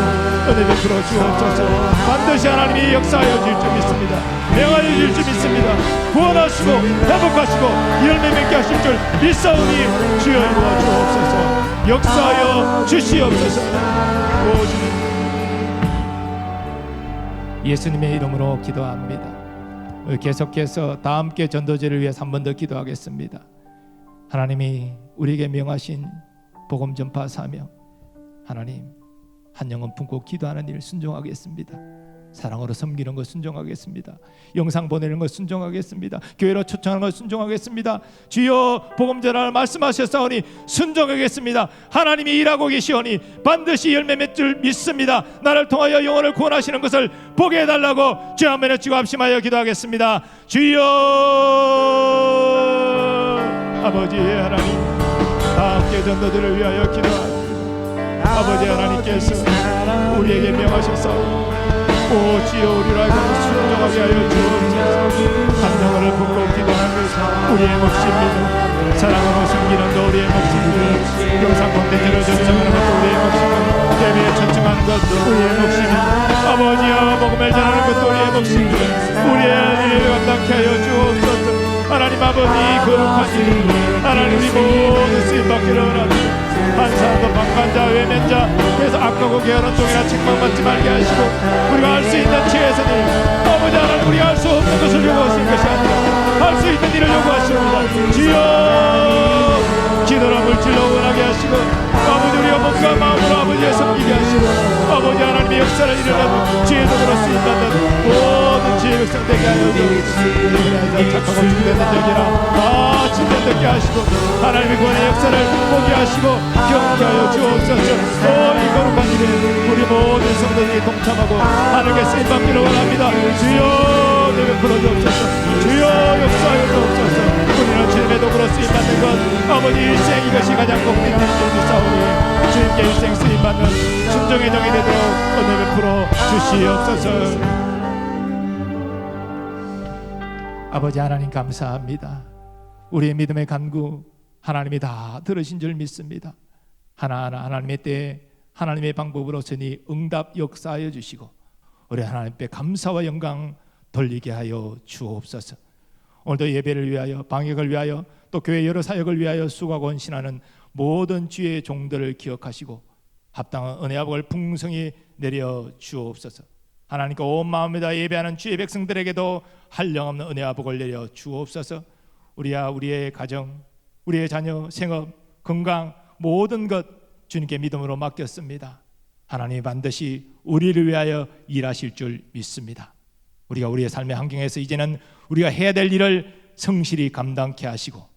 은혜 베풀어 주옵소서. 반드시 하나님이 역사하여 줄 줄 믿습니다. 명하여 줄 줄 믿습니다. 구원하시고 회복하시고 열매 맺게 하실 줄 믿사오니 주여 이루어 주옵소서. 역사하여 주시옵소서. 오 주님 예수님의 이름으로 기도합니다. 계속해서 다 함께 전도제를 위해 한 번 더 기도하겠습니다. 하나님이 우리에게 명하신 복음 전파 사명, 하나님 한 영혼 품고 기도하는 일 순종하겠습니다. 사랑으로 섬기는 것 순종하겠습니다. 영상 보내는 것 순종하겠습니다. 교회로 초청하는 것 순종하겠습니다. 주여 복음 전하라 말씀하셨사오니 순종하겠습니다. 하나님이 일하고 계시오니 반드시 열매 맺을 줄 믿습니다. 나를 통하여 영혼을 구원하시는 것을 보게 해달라고 주 한번 외치고 합심하여 기도하겠습니다. 주여 아버지 하나님, 다 함께 전도들을 위하여 기도합니다. 아버지 하나님께서 우리에게 명하셨사오니 오 주여 우리를 알고 순종하게 하여 주옵소서. 감정을 품고 기도하는 것 우리의 몫입니다. 사랑으로 섬기는 것 우리의 몫입니다. 영상 콘텐츠를 전송하는 것도 우리의 몫입니다. 예배에 초청하는 것 우리의 몫입니다. 아버지와 복음을 전하는 것도 우리의 몫입니다. 우리의 일을 감당케 하여 주옵소서. 하나님 아버지 거룩한 일 하나님 우리 모두 쓰임받기를 원합니다. 한 사람도 방관자 외면자 그래서 악하고 게으른 종이나 책망받지 말게 하시고 우리가 할 수 있는 최선을 아버지 하나님 우리가 할 수 없는 것을 요구하시는 것이 아니라 할 수 있는 일을 요구하십니다. 주여 기도로 물질로 원하게 하시고 아버지 우리가 몸과 마음으로 아버지의 섬기게 하시고 아버지 하나님의 역사를 일어나는 지혜도 그렇습니다는 모든 지혜 백성되게 하여 주옵소서. 착하고 준비된 적이라 다 진전되게 하시고 하나님의 구원의 역사를 보게 하시고 경험케 하여 주옵소서. 이 거룩한 일에 우리 모든 성도들이 동참하고 하나님께 쓰임받기를 원합니다. 주여 내게 풀어주옵소서. 주여 역사하여 주옵소서. 우리는 주님의 도구로 쓰임받는 것 아버지 일생 이것이 가장 복된 일인 줄 믿사오니 주님께 일생 쓰임받는 순종의 정이 되도록 은혜 베풀어 주시옵소서. 아버지 하나님 감사합니다. 우리의 믿음의 간구 하나님이 다 들으신 줄 믿습니다. 하나하나 하나님의 때에 하나님의 방법으로서니 응답 역사하여 주시고 우리 하나님께 감사와 영광 돌리게 하여 주옵소서. 오늘도 예배를 위하여, 방역을 위하여, 또 교회 여러 사역을 위하여 수고하고 헌신하는 모든 주의 종들을 기억하시고 합당한 은혜와 복을 풍성히 내려 주옵소서. 하나님께 온 마음을 다해 예배하는 주의 백성들에게도 한량없는 은혜와 복을 내려 주옵소서. 우리와 우리의 가정, 우리의 자녀, 생업, 건강 모든 것 주님께 믿음으로 맡겼습니다. 하나님이 반드시 우리를 위하여 일하실 줄 믿습니다. 우리가 우리의 삶의 환경에서 이제는 우리가 해야 될 일을 성실히 감당케 하시고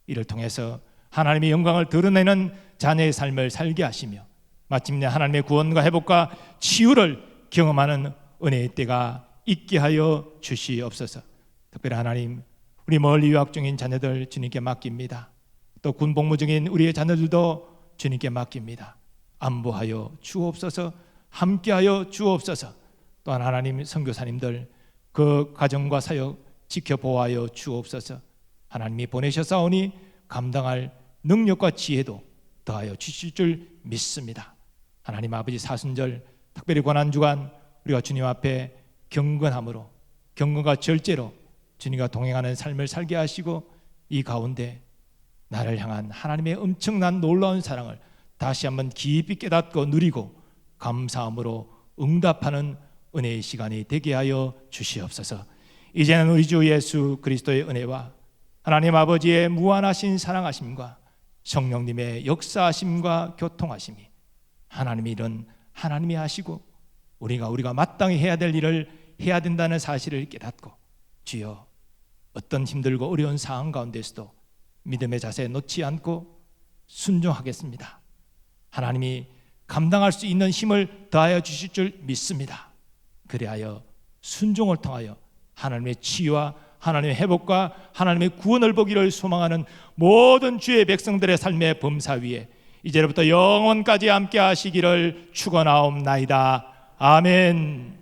이를 통해서 하나님의 영광을 드러내는 자녀의 삶을 살게 하시며 마침내 하나님의 구원과 회복과 치유를 경험하는 은혜의 때가 있게 하여 주시옵소서. 특별히 하나님, 우리 멀리 유학 중인 자녀들 주님께 맡깁니다. 또 군복무 중인 우리의 자녀들도 주님께 맡깁니다. 안보하여 주옵소서. 함께하여 주옵소서. 또한 하나님 선교사님들 그 가정과 사역 지켜보아여 주옵소서. 하나님이 보내셨사오니 감당할 능력과 지혜도 더하여 주실 줄 믿습니다. 하나님 아버지, 사순절 특별히 고난주간 우리가 주님 앞에 경건함으로, 경건과 절제로 주님과 동행하는 삶을 살게 하시고 이 가운데 나를 향한 하나님의 엄청난 놀라운 사랑을 다시 한번 깊이 깨닫고 누리고 감사함으로 응답하는 은혜의 시간이 되게 하여 주시옵소서. 이제는 우리 주 예수 그리스도의 은혜와 하나님 아버지의 무한하신 사랑하심과 성령님의 역사하심과 교통하심이 하나님의 일은 하나님이 하시고 우리가 마땅히 해야 될 일을 해야 된다는 사실을 깨닫고 주여 어떤 힘들고 어려운 상황 가운데서도 믿음의 자세에 놓지 않고 순종하겠습니다. 하나님이 감당할 수 있는 힘을 더하여 주실 줄 믿습니다. 그리하여 순종을 통하여 하나님의 치유와 하나님의 회복과 하나님의 구원을 보기를 소망하는 모든 주의 백성들의 삶의 범사 위에 이제부터 영원까지 함께 하시기를 축원하옵나이다. 아멘.